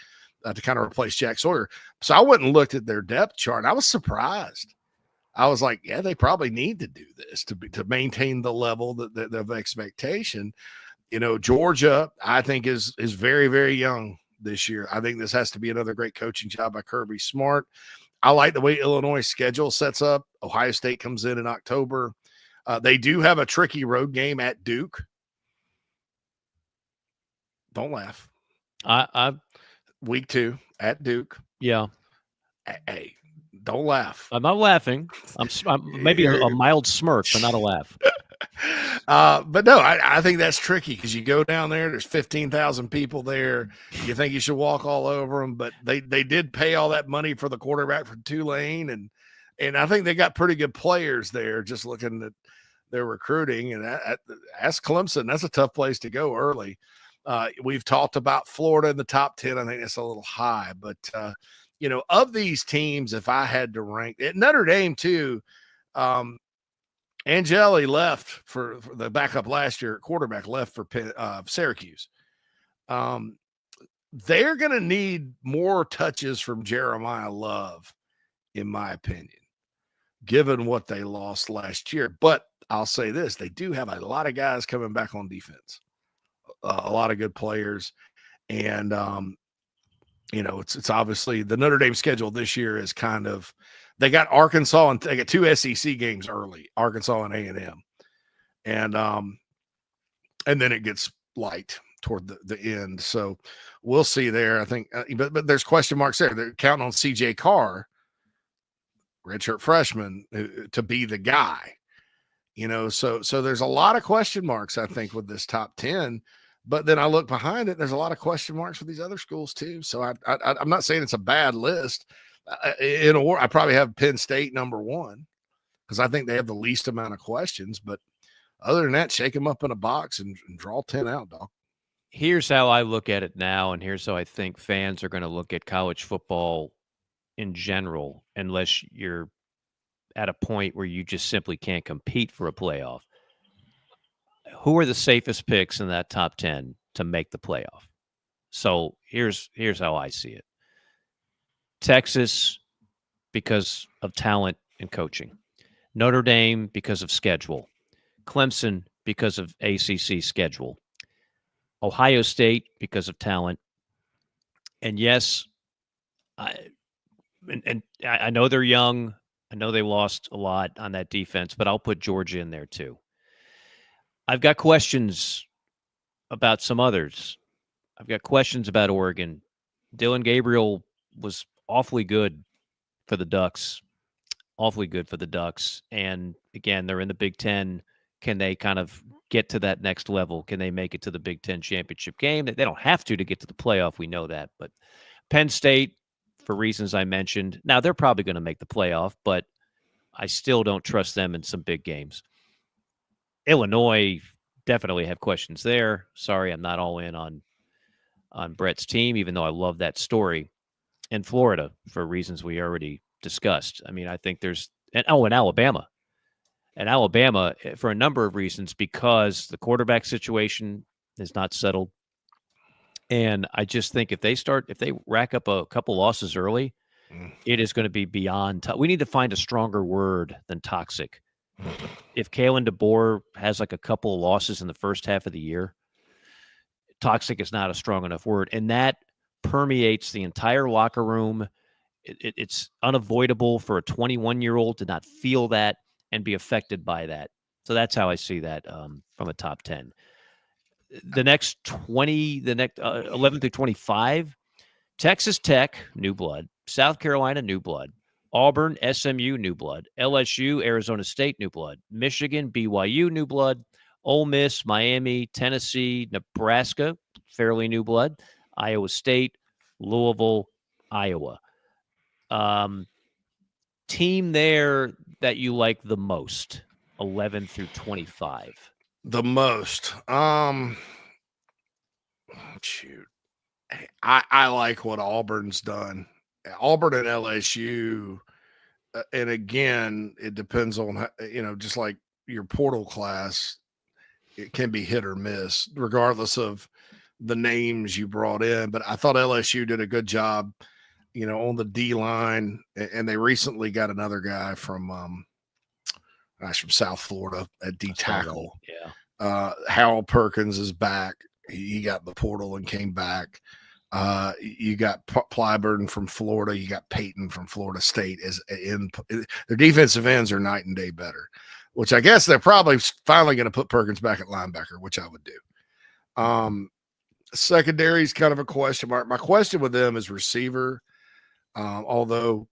to kind of replace Jack Sawyer. So I went and looked at their depth chart, and I was surprised. I was like, yeah, they probably need to do this to maintain the level of expectation. Georgia, I think is very, very young this year. I think this has to be another great coaching job by Kirby Smart. I like the way Illinois' schedule sets up. Ohio State comes in October. They do have a tricky road game at Duke. Don't laugh. I Week 2 at Duke. Yeah. Hey, Don't laugh. I'm not laughing. I'm maybe a mild smirk, but not a laugh. But no, I think that's tricky because you go down there's 15,000 people there. You think you should walk all over them, but they did pay all that money for the quarterback from Tulane, and I think they got pretty good players there. Just looking at their recruiting, and ask Clemson, that's a tough place to go early. We've talked about Florida in the top 10. I think that's a little high, but of these teams, if I had to rank it, Notre Dame too. Angeli left for the backup last year. Quarterback left for Syracuse. They're going to need more touches from Jeremiah Love, in my opinion, given what they lost last year. But I'll say this, they do have a lot of guys coming back on defense, a lot of good players. And, it's obviously the Notre Dame schedule this year is kind of, they got Arkansas and they got 2 SEC games early, Arkansas and A&M. And then it gets light toward the end. So we'll see there. I think, but there's question marks there. They're counting on CJ Carr, redshirt freshman, to be the guy, so there's a lot of question marks, I think, with this top 10. But then I look behind it, there's a lot of question marks with these other schools too. So I'm not saying it's a bad list. I probably have Penn State number 1 because I think they have the least amount of questions. But other than that, shake them up in a box and draw 10 out, dog. Here's how I look at it now, and here's how I think fans are going to look at college football in general, unless you're at a point where you just simply can't compete for a playoff. Who are the safest picks in that top 10 to make the playoff? So here's how I see it. Texas, because of talent and coaching. Notre Dame, because of schedule. Clemson, because of ACC schedule. Ohio State, because of talent. And yes, I know they're young. I know they lost a lot on that defense, but I'll put Georgia in there too. I've got questions about some others. I've got questions about Oregon. Dillon Gabriel was awfully good for the Ducks. Awfully good for the Ducks. And again, they're in the Big Ten. Can they kind of get to that next level? Can they make it to the Big Ten championship game? They don't have to get to the playoff. We know that. But Penn State, for reasons I mentioned, now they're probably going to make the playoff, but I still don't trust them in some big games. Illinois, definitely have questions there. Sorry, I'm not all in on Brett's team, even though I love that story. And Florida, for reasons we already discussed. I mean, I think there's – and Alabama. And Alabama, for a number of reasons, because the quarterback situation is not settled. And I just think if they rack up a couple losses early, it is going to be beyond – we need to find a stronger word than toxic. If Kalen DeBoer has like a couple of losses in the first half of the year, toxic is not a strong enough word. And that permeates the entire locker room. It's unavoidable for a 21-year-old to not feel that and be affected by that. So that's how I see that from a top 10. The next 11 through 25, Texas Tech, new blood. South Carolina, new blood. Auburn, SMU, new blood. LSU, Arizona State, new blood. Michigan, BYU, new blood. Ole Miss, Miami, Tennessee, Nebraska, fairly new blood. Iowa State, Louisville, Iowa. Team there that you like the most, 11 through 25. The most. Shoot. I like what Auburn's done. Auburn and LSU, and again, it depends on, just like your portal class, it can be hit or miss, regardless of the names you brought in. But I thought LSU did a good job, on the D line, and they recently got another guy from South Florida at D tackle. Yeah. Harold Perkins is back. He got the portal and came back. You got Plyburn from Florida. You got Peyton from Florida State. Their defensive ends are night and day better, which I guess they're probably finally going to put Perkins back at linebacker, which I would do. Secondary is kind of a question mark. My question with them is receiver. Although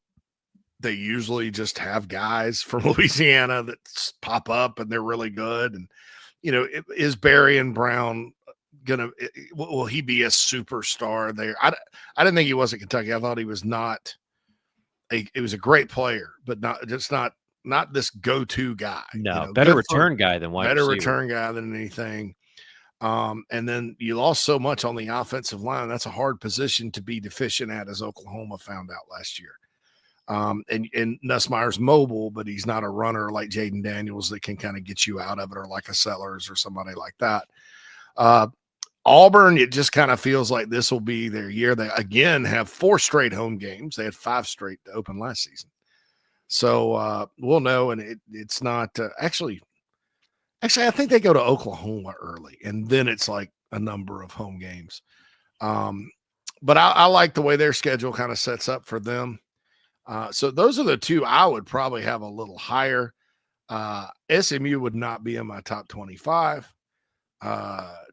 they usually just have guys from Louisiana that pop up and they're really good. And, is Barry and Brown will he be a superstar there? I didn't think he was at Kentucky. I thought he was not he was a great player, but not this go-to guy. No, better return guy than wide better receiver. return guy than anything. And then you lost so much on the offensive line. That's a hard position to be deficient at, as Oklahoma found out last year. And Nussmeier's mobile, but he's not a runner like Jaden Daniels that can kind of get you out of it, or like a Sellers or somebody like that. Auburn, it just kind of feels like this will be their year. They again have 4 straight home games. They had 5 straight to open last season. So we'll know. And it's not actually, I think they go to Oklahoma early, and then it's like a number of home games. But I like the way their schedule kind of sets up for them. So those are the 2 I would probably have a little higher. SMU would not be in my top 25.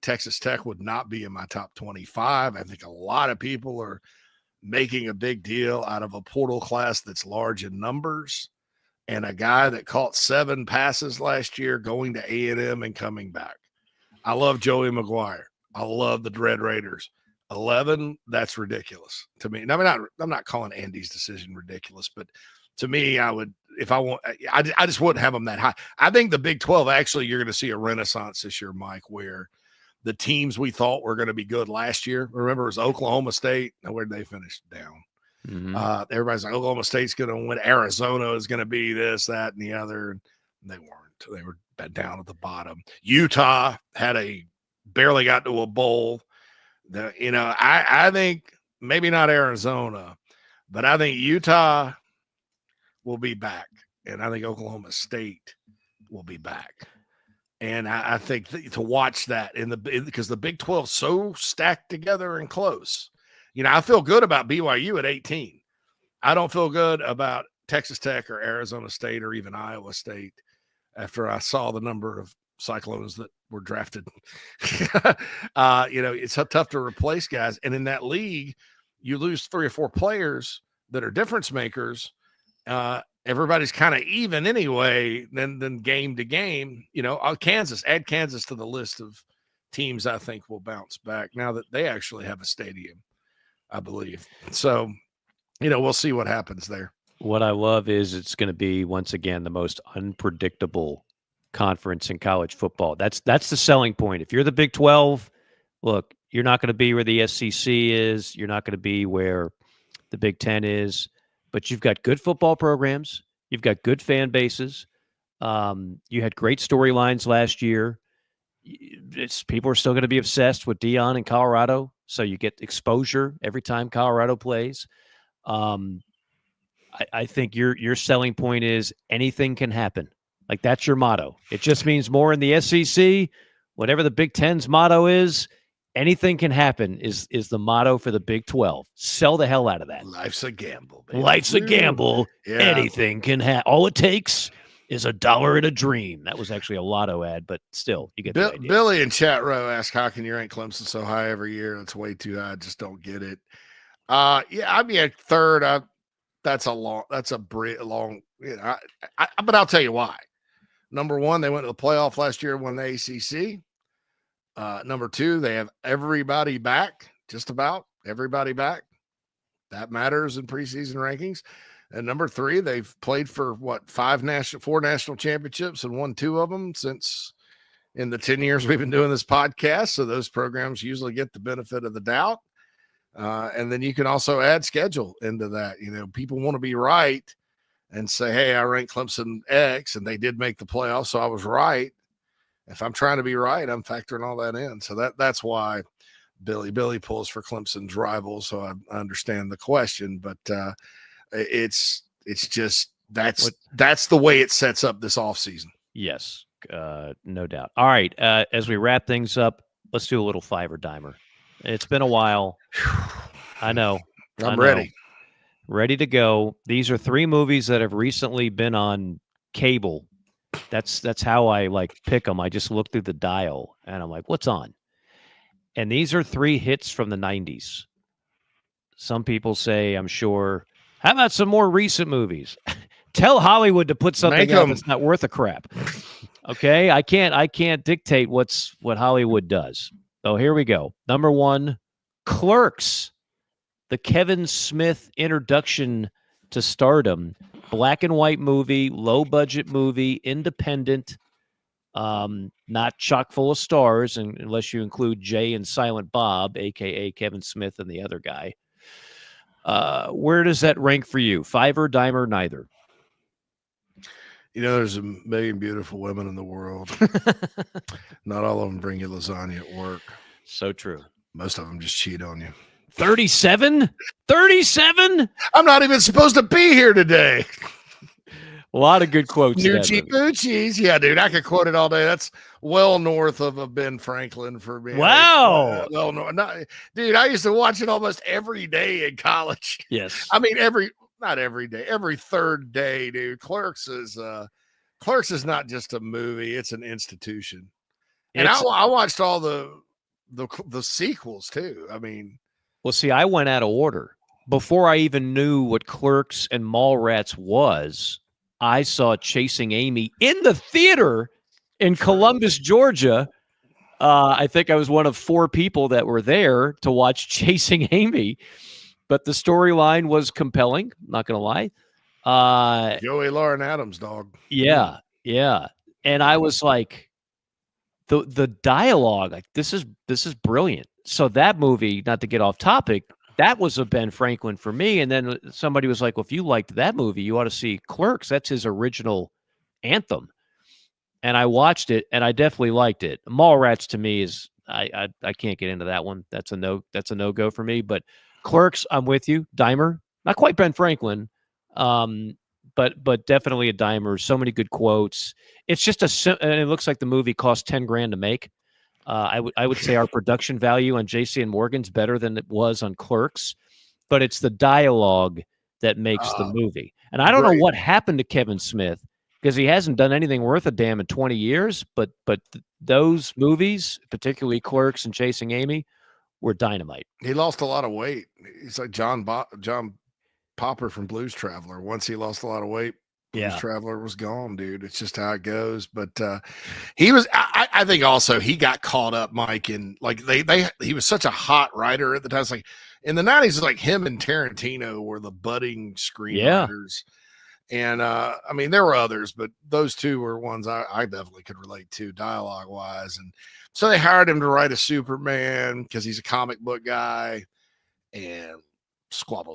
Texas Tech would not be in my top 25. I think a lot of people are making a big deal out of a portal class that's large in numbers, and a guy that caught 7 passes last year going to A&M and coming back. I love Joey McGuire. I love the Red Raiders. 11, that's ridiculous to me. And I'm not calling Andy's decision ridiculous, but to me, I just wouldn't have them that high. I think the Big 12, actually, you're going to see a renaissance this year, Mike, where the teams we thought were going to be good last year, remember, it was Oklahoma State. Now, where did they finish? Down. Mm-hmm. Everybody's like, Oklahoma State's going to win. Arizona is going to be this, that, and the other. And they weren't. They were down at the bottom. Utah barely got to a bowl. I think maybe not Arizona, but I think Utah will be back, and I think Oklahoma State will be back. And I think to watch that because the Big 12 is so stacked together and close. I feel good about BYU at 18. I don't feel good about Texas Tech or Arizona State or even Iowa State after I saw the number of Cyclones that were drafted. It's tough to replace guys. And in that league, you lose 3 or 4 players that are difference makers. Everybody's kind of even anyway, then game to game. Add Kansas to the list of teams I think will bounce back now that they actually have a stadium, I believe. So, we'll see what happens there. What I love is it's going to be, once again, the most unpredictable conference in college football. That's the selling point. If you're the Big 12, look, you're not going to be where the SEC is. You're not going to be where the Big 10 is. But you've got good football programs. You've got good fan bases. You had great storylines last year. People are still going to be obsessed with Deion in Colorado, so you get exposure every time Colorado plays. I think your selling point is anything can happen. Like, that's your motto. It just means more in the SEC. Whatever the Big Ten's motto is, anything can happen is the motto for the Big 12. Sell the hell out of that. Life's a gamble, baby. Life's a gamble. Yeah. Anything can happen. All it takes is $1 in a dream. That was actually a lotto ad, but still, you get the idea. Billy in chat row asked, how can you rank Clemson so high every year? That's way too high. I just don't get it. I'd be at 3rd. That's a long, but I'll tell you why. Number 1, they went to the playoff last year, won the ACC. Number 2, they have everybody back, just about everybody back. That matters in preseason rankings. And number 3, they've played for 4 national championships and won 2 of them since in the 10 years we've been doing this podcast. So those programs usually get the benefit of the doubt. And then you can also add schedule into that. People want to be right and say, hey, I ranked Clemson X and they did make the playoffs, so I was right. If I'm trying to be right, I'm factoring all that in. So that's why Billy pulls for Clemson's rivals. So I understand the question, but it's just that's the way it sets up this offseason. Yes, no doubt. All right, as we wrap things up, let's do a little five or dimer. It's been a while. I know. I'm ready. Ready to go. These are 3 movies that have recently been on cable. That's how I pick them. I just look through the dial and I'm like, what's on? And these are 3 hits from the 90s. Some people say, I'm sure, How about some more recent movies? Tell Hollywood to put something out that's not worth a crap. Okay, I can't dictate what Hollywood does. So here we go. Number 1, Clerks, the Kevin Smith introduction to stardom. Black and white movie, low budget movie, independent, not chock full of stars, unless you include Jay and Silent Bob, aka Kevin Smith and the other guy. Where does that rank for you? Fiver, dimer, neither? There's a million beautiful women in the world. Not all of them bring you lasagna at work. So true. Most of them just cheat on you. 37? 37? I'm not even supposed to be here today. A lot of good quotes. Nucci Poochies. Yeah, dude, I could quote it all day. That's well north of a Ben Franklin for me. Wow. Well, no, dude, I used to watch it almost every day in college. Yes. I mean, not every day, every third day, dude. Clerks is not just a movie; it's an institution. And I watched all the sequels too. I mean, well, see, I went out of order before I even knew what Clerks and Mallrats was. I saw Chasing Amy in the theater in Columbus, Georgia. I think I was one of 4 people that were there to watch Chasing Amy. But the storyline was compelling, not going to lie. Joey Lauren Adams, dog. Yeah, yeah. And I was like, the dialogue, like this is brilliant. So that movie, not to get off topic, that was a Ben Franklin for me. And then somebody was like, well, if you liked that movie, you ought to see Clerks. That's his original anthem. And I watched it, and I definitely liked it. Mallrats to me is I can't get into that one. That's a no go for me. But Clerks, I'm with you. Dimer, not quite Ben Franklin, but definitely a dimer. So many good quotes. It's just and it looks like the movie cost $10,000 to make. I would say our production value on JC and Morgan's better than it was on Clerks, but it's the dialogue that makes the movie. And I don't know what happened to Kevin Smith, because he hasn't done anything worth a damn in 20 years. But those movies, particularly Clerks and Chasing Amy, were dynamite. He lost a lot of weight. He's like John Popper from Blues Traveler. Once he lost a lot of weight, Blues Traveler was gone, dude. It's just how it goes. But he was. I think also he got caught up, Mike, in like he was such a hot writer at the time. It's like in the 90s, it's like him and Tarantino were the budding screenwriters. And I mean, there were others, but those two were ones I definitely could relate to dialogue wise. And so they hired him to write a Superman because he's a comic book guy, and squabble.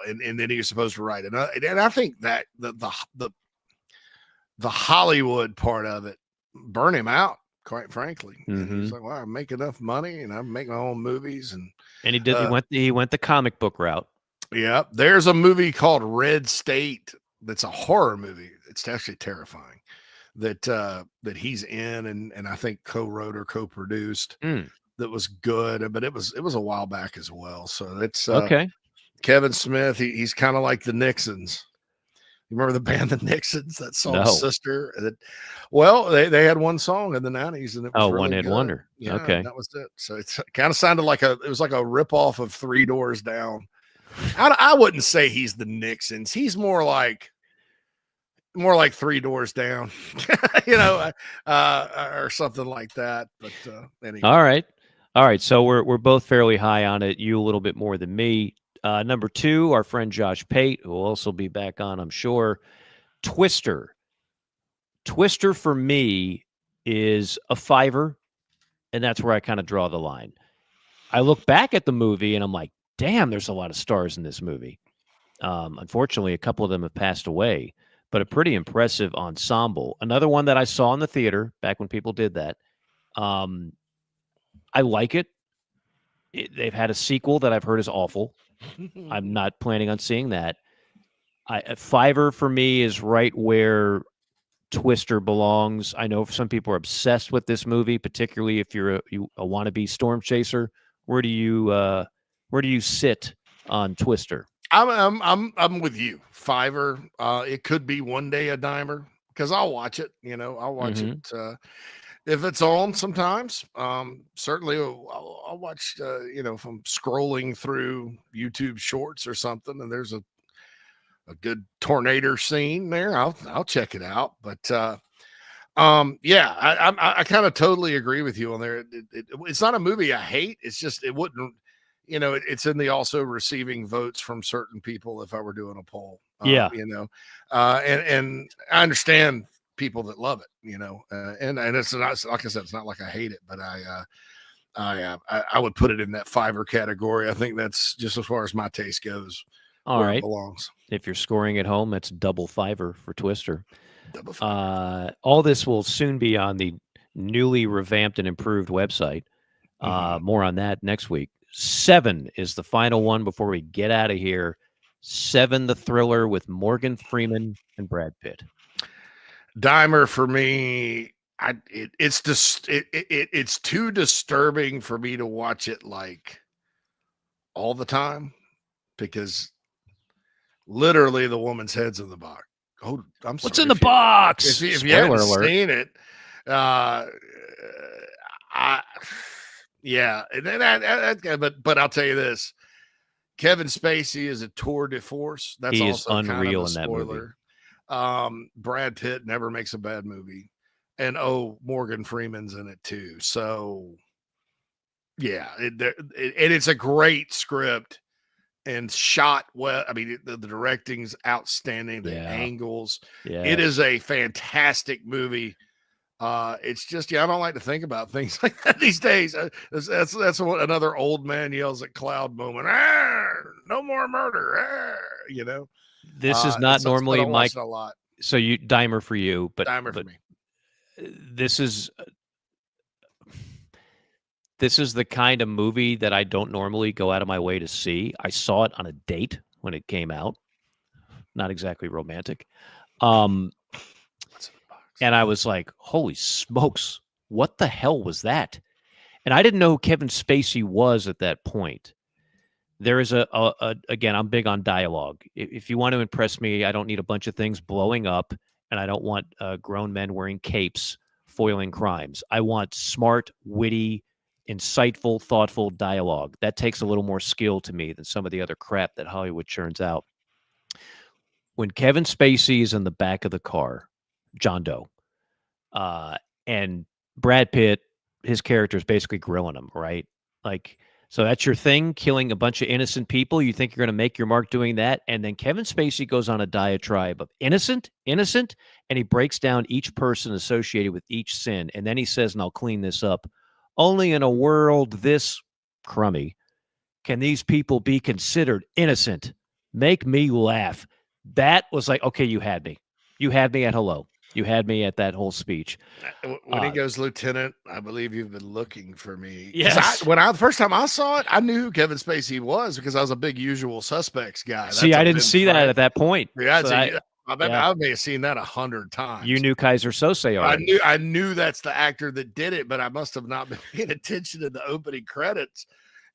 And then he was supposed to write it. And I think that the Hollywood part of it burned him out, quite frankly. And he's like, well, I make enough money and I make my own movies. And he did. He went the comic book route. Yeah, there's a movie called Red State that's a horror movie. It's actually terrifying that he's in and I think co-wrote or co-produced. That was good, but it was a while back as well. So it's okay. Kevin Smith, he's kind of like the Nixons. You remember the band the Nixons? That song Sister? Well, they had one song in the 90s and it was really One Hit Wonder. Yeah, okay. That was it. So it kind of sounded like it was like a ripoff of Three Doors Down. I wouldn't say he's the Nixons. He's more like Three Doors Down, or something like that. But anyway. All right. So we're both fairly high on it. You a little bit more than me. Number 2, our friend Josh Pate, who will also be back on, I'm sure. Twister. Twister for me is a 5, and that's where I kind of draw the line. I look back at the movie and I'm like, damn, there's a lot of stars in this movie. Unfortunately, a couple of them have passed away, but a pretty impressive ensemble. Another one that I saw in the theater back when people did that. I like it. They've had a sequel that I've heard is awful. I'm not planning on seeing that. A 5 for me is right where Twister belongs. I know some people are obsessed with this movie, particularly if you're a wannabe storm chaser. Where do you sit on Twister? I'm with you. 5. It could be one day a dimer because I'll watch it. I'll watch it. if it's on sometimes. Certainly I'll watch, if I'm scrolling through YouTube shorts or something and there's a good tornado scene there, I'll check it out. But I kind of totally agree with you on there. It's not a movie I hate. It's just, it wouldn't, it's in the also receiving votes from certain people if I were doing a poll. And I understand people that love it, and it's not, like I said, it's not like I hate it, but I would put it in that fiver category. I think that's just as far as my taste goes. All where right. it belongs. If you're scoring at home, that's double fiver for Twister. Double fiver. All this will soon be on the newly revamped and improved website. More on that next week. 7 is the final one before we get out of here. 7, the thriller with Morgan Freeman and Brad Pitt. Dimer for me. It's too disturbing for me to watch it like all the time, because literally the woman's head's in the box. Oh, I'm sorry. What's in the box? If you haven't seen it, but I'll tell you this: Kevin Spacey is a tour de force. That's he also is unreal kind of a in that movie. Brad Pitt never makes a bad movie, and Morgan Freeman's in it too. So yeah, it's a great script and shot well. I mean, the directing's outstanding. The angles. Yeah. It is a fantastic movie. It's just, I don't like to think about things like that these days. That's what another old man yells at cloud moment. No more murder. This is not normally Mike. A lot. So Dimer for you, but Dimer for me. This is the kind of movie that I don't normally go out of my way to see. I saw it on a date when it came out. Not exactly romantic. And I was like, holy smokes, what the hell was that? And I didn't know who Kevin Spacey was at that point. There is again, I'm big on dialogue. If you want to impress me, I don't need a bunch of things blowing up, and I don't want grown men wearing capes foiling crimes. I want smart, witty, insightful, thoughtful dialogue. That takes a little more skill to me than some of the other crap that Hollywood churns out. When Kevin Spacey is in the back of the car, John Doe, and Brad Pitt, his character is basically grilling him, right? Like, so that's your thing, killing a bunch of innocent people. You think you're going to make your mark doing that? And then Kevin Spacey goes on a diatribe of innocent, and he breaks down each person associated with each sin. And then he says, and I'll clean this up, only in a world this crummy can these people be considered innocent. Make me laugh. That was like, okay, you had me. You had me at hello. You had me at that whole speech. When he goes, Lieutenant, I believe you've been looking for me. Yes. The first time I saw it, I knew who Kevin Spacey was because I was a big Usual Suspects guy. See, I didn't see that at that point. Yeah, so I may have seen that 100 times. You knew Kaiser Sose already. I knew that's the actor that did it, but I must have not been paying attention to the opening credits.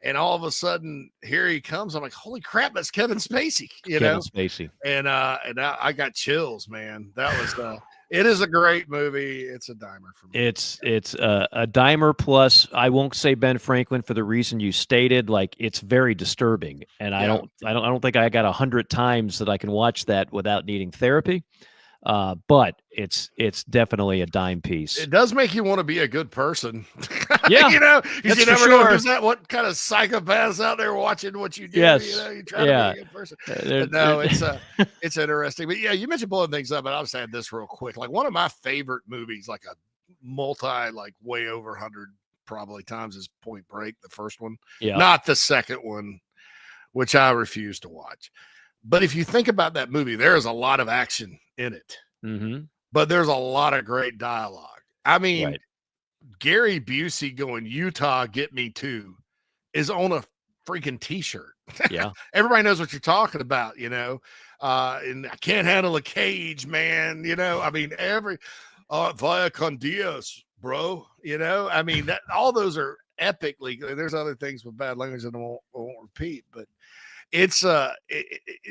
And all of a sudden, here he comes. I'm like, holy crap, that's Kevin Spacey. Kevin Spacey. And I got chills, man. That was it is a great movie. It's a dimer for me. It's a dimer plus. I won't say Ben Franklin for the reason you stated. Like, it's very disturbing, and I don't think I got 100 times that I can watch that without needing therapy. But it's definitely a dime piece. It does make you want to be a good person. Yeah, you never know is that what kind of psychopaths out there watching what you do. Yes. You try to be a good person. No, it's interesting. But yeah, you mentioned blowing things up, and I'll just add this real quick. Like, one of my favorite movies, like a way over 100 probably times, is Point Break, the first one. Yeah. Not the second one, which I refuse to watch. But if you think about that movie, there is a lot of action in it. Mm-hmm. But there's a lot of great dialogue. I mean, right. Gary Busey going, Utah, get me too, is on a freaking t-shirt. Yeah. Everybody knows what you're talking about, and I can't handle a cage, man. I mean, via con Dios, bro, I mean, all those are epically, there's other things with bad language that I won't repeat, but it's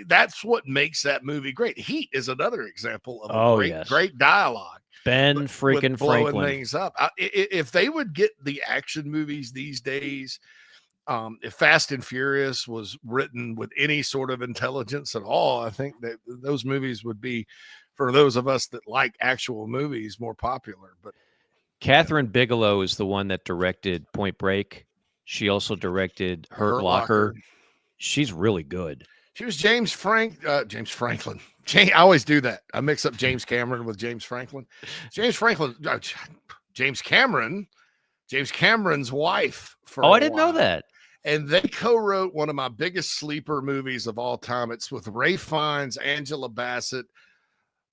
that's what makes that movie great. Heat is another example of great dialogue. Ben with freaking blowing Franklin. things up. If they would get the action movies these days, if Fast and Furious was written with any sort of intelligence at all, I think that those movies would be, for those of us that like actual movies, more popular. But Catherine Bigelow is the one that directed Point Break. She also directed Hurt Locker. She's really good. She was James Franklin. I always do that. I mix up James Cameron with James Franklin. James Cameron's wife. I didn't know that. And they co-wrote one of my biggest sleeper movies of all time. It's with Ray Fiennes, Angela Bassett,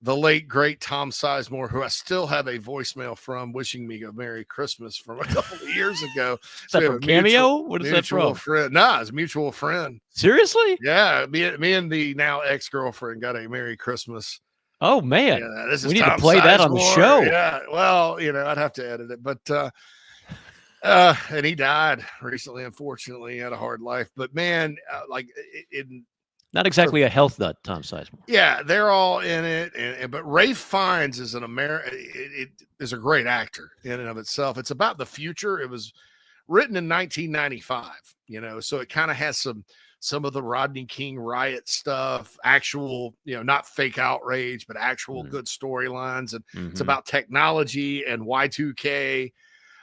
the late, great Tom Sizemore, who I still have a voicemail from wishing me a Merry Christmas from a couple of years ago. Is that from Cameo? What is that from? Friend. Nah, it's a mutual friend. Seriously? Yeah, me and the now ex-girlfriend got a Merry Christmas. Oh, man. Yeah, this is we need Tom to play that on the Sizemore. show. Yeah, well, I'd have to edit it. But and he died recently, unfortunately. He had a hard life. But, man, not exactly a health nut, Tom Sizemore. Yeah, they're all in it. But Ray Fiennes is is a great actor in and of itself. It's about the future. It was written in 1995, so it kind of has some of the Rodney King riot stuff, actual, not fake outrage, but actual good storylines. And it's about technology and Y2K.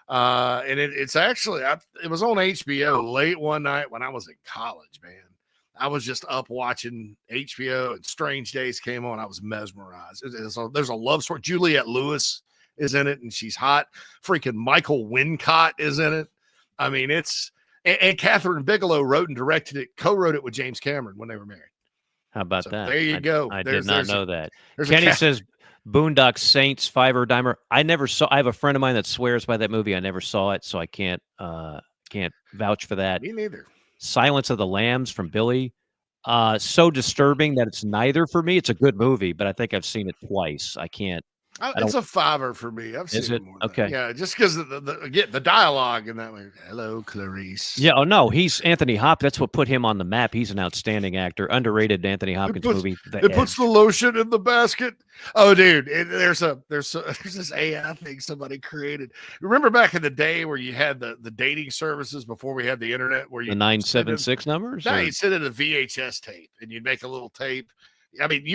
And it's actually, it was on HBO late one night when I was in college, man. I was just up watching HBO and Strange Days came on. I was mesmerized. There's a love story. Juliette Lewis is in it and she's hot. Freaking Michael Wincott is in it. I mean, and Catherine Bigelow wrote and directed it, co-wrote it with James Cameron when they were married. How about that? There you go. I did not know that. Kenny says Boondock Saints, Fiver Dimer. I have a friend of mine that swears by that movie. I never saw it, so I can't vouch for that. Me neither. Silence of the Lambs from Billy. So disturbing that it's neither for me. It's a good movie, but I think I've seen it twice. I can't. It's a fiver for me. I've seen it more. Okay. Yeah, just because the dialogue in that way. Hello, Clarice. Yeah. Oh no, he's Anthony Hopkins. That's what put him on the map. He's an outstanding actor. Underrated Anthony Hopkins movie. It puts the lotion in the basket. Oh, dude, there's this AI thing somebody created. Remember back in the day where you had the dating services before we had the internet, where you the 976 numbers? No, you'd send in a VHS tape and you'd make a little tape. I mean,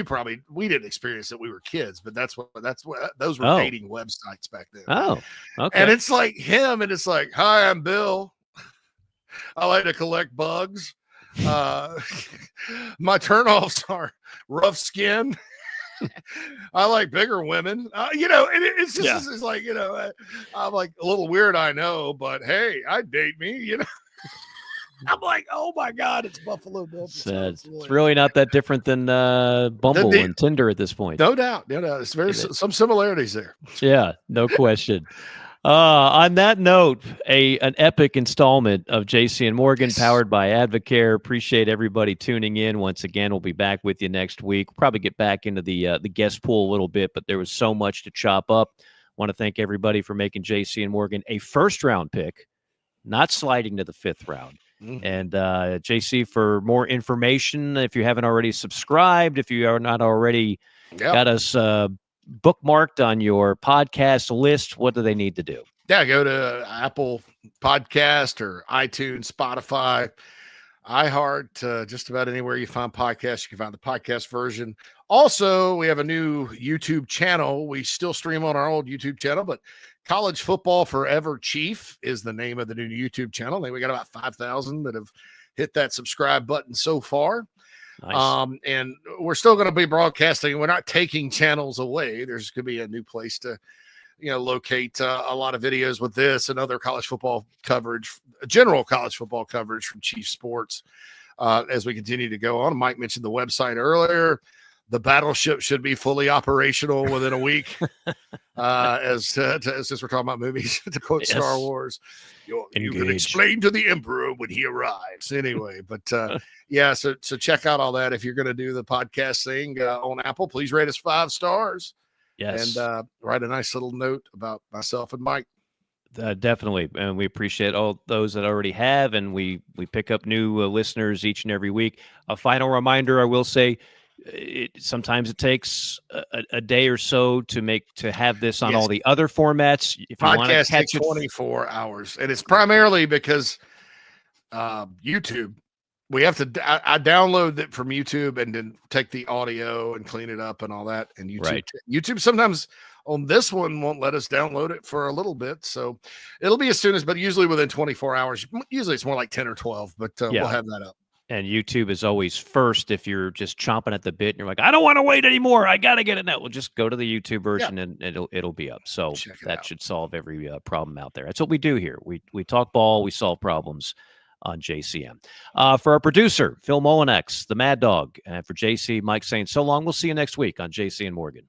we didn't experience it. We were kids, but that's what those were dating websites back then. Oh, okay. And it's like him, and it's like, hi, I'm Bill. I like to collect bugs. My turnoffs are rough skin. I like bigger women. And it's just it's like, I'm like a little weird, I know, but hey, I'd date me, I'm like, oh my God, it's Buffalo Bill. It's really not that different than Bumble and Tinder at this point. No doubt. It's some similarities there. Yeah, no question. On that note, an epic installment of JC and Morgan powered by Advocare. Appreciate everybody tuning in. Once again, we'll be back with you next week. We'll probably get back into the guest pool a little bit, but there was so much to chop up. Want to thank everybody for making JC and Morgan a first-round pick, not sliding to the fifth round. And JC, for more information, if you haven't already subscribed, if you are not already got us bookmarked on your podcast list, what do they need to do? Yeah, go to Apple Podcast or iTunes, Spotify, iHeart, just about anywhere you find podcasts, you can find the podcast version. Also, we have a new YouTube channel. We still stream on our old YouTube channel, but College Football Forever Chief is the name of the new YouTube channel. I think we got about 5,000 that have hit that subscribe button so far. Nice. And we're still going to be broadcasting. We're not taking channels away. There's going to be a new place to, locate a lot of videos with this and other college football coverage, general college football coverage from Chief Sports as we continue to go on. Mike mentioned the website earlier. The battleship should be fully operational within a week. Since we're talking about movies, to quote Star Wars, you can explain to the Emperor when he arrives. Anyway, but so check out all that. If you're going to do the podcast thing on Apple, please rate us 5 stars. Yes, and write a nice little note about myself and Mike. Definitely, and we appreciate all those that already have, and we pick up new listeners each and every week. A final reminder, I will say, sometimes it takes a day or so to have this on all the other formats. If you want to Podcast catch takes it, 24 hours, and it's primarily because YouTube. We have to. I download it from YouTube and then take the audio and clean it up and all that. And YouTube, Right. YouTube sometimes on this one won't let us download it for a little bit, so it'll be as soon as, but usually within 24 hours. Usually it's more like 10 or 12, but we'll have that up. And YouTube is always first if you're just chomping at the bit and you're like, I don't want to wait anymore. I got to get it now. Well, just go to the YouTube version and it'll be up. So that should solve every problem out there. That's what we do here. We talk ball, we solve problems on JCM. For our producer, Phil Molinex, the Mad Dog, and for JC, Mike saying so long. We'll see you next week on JC and Morgan.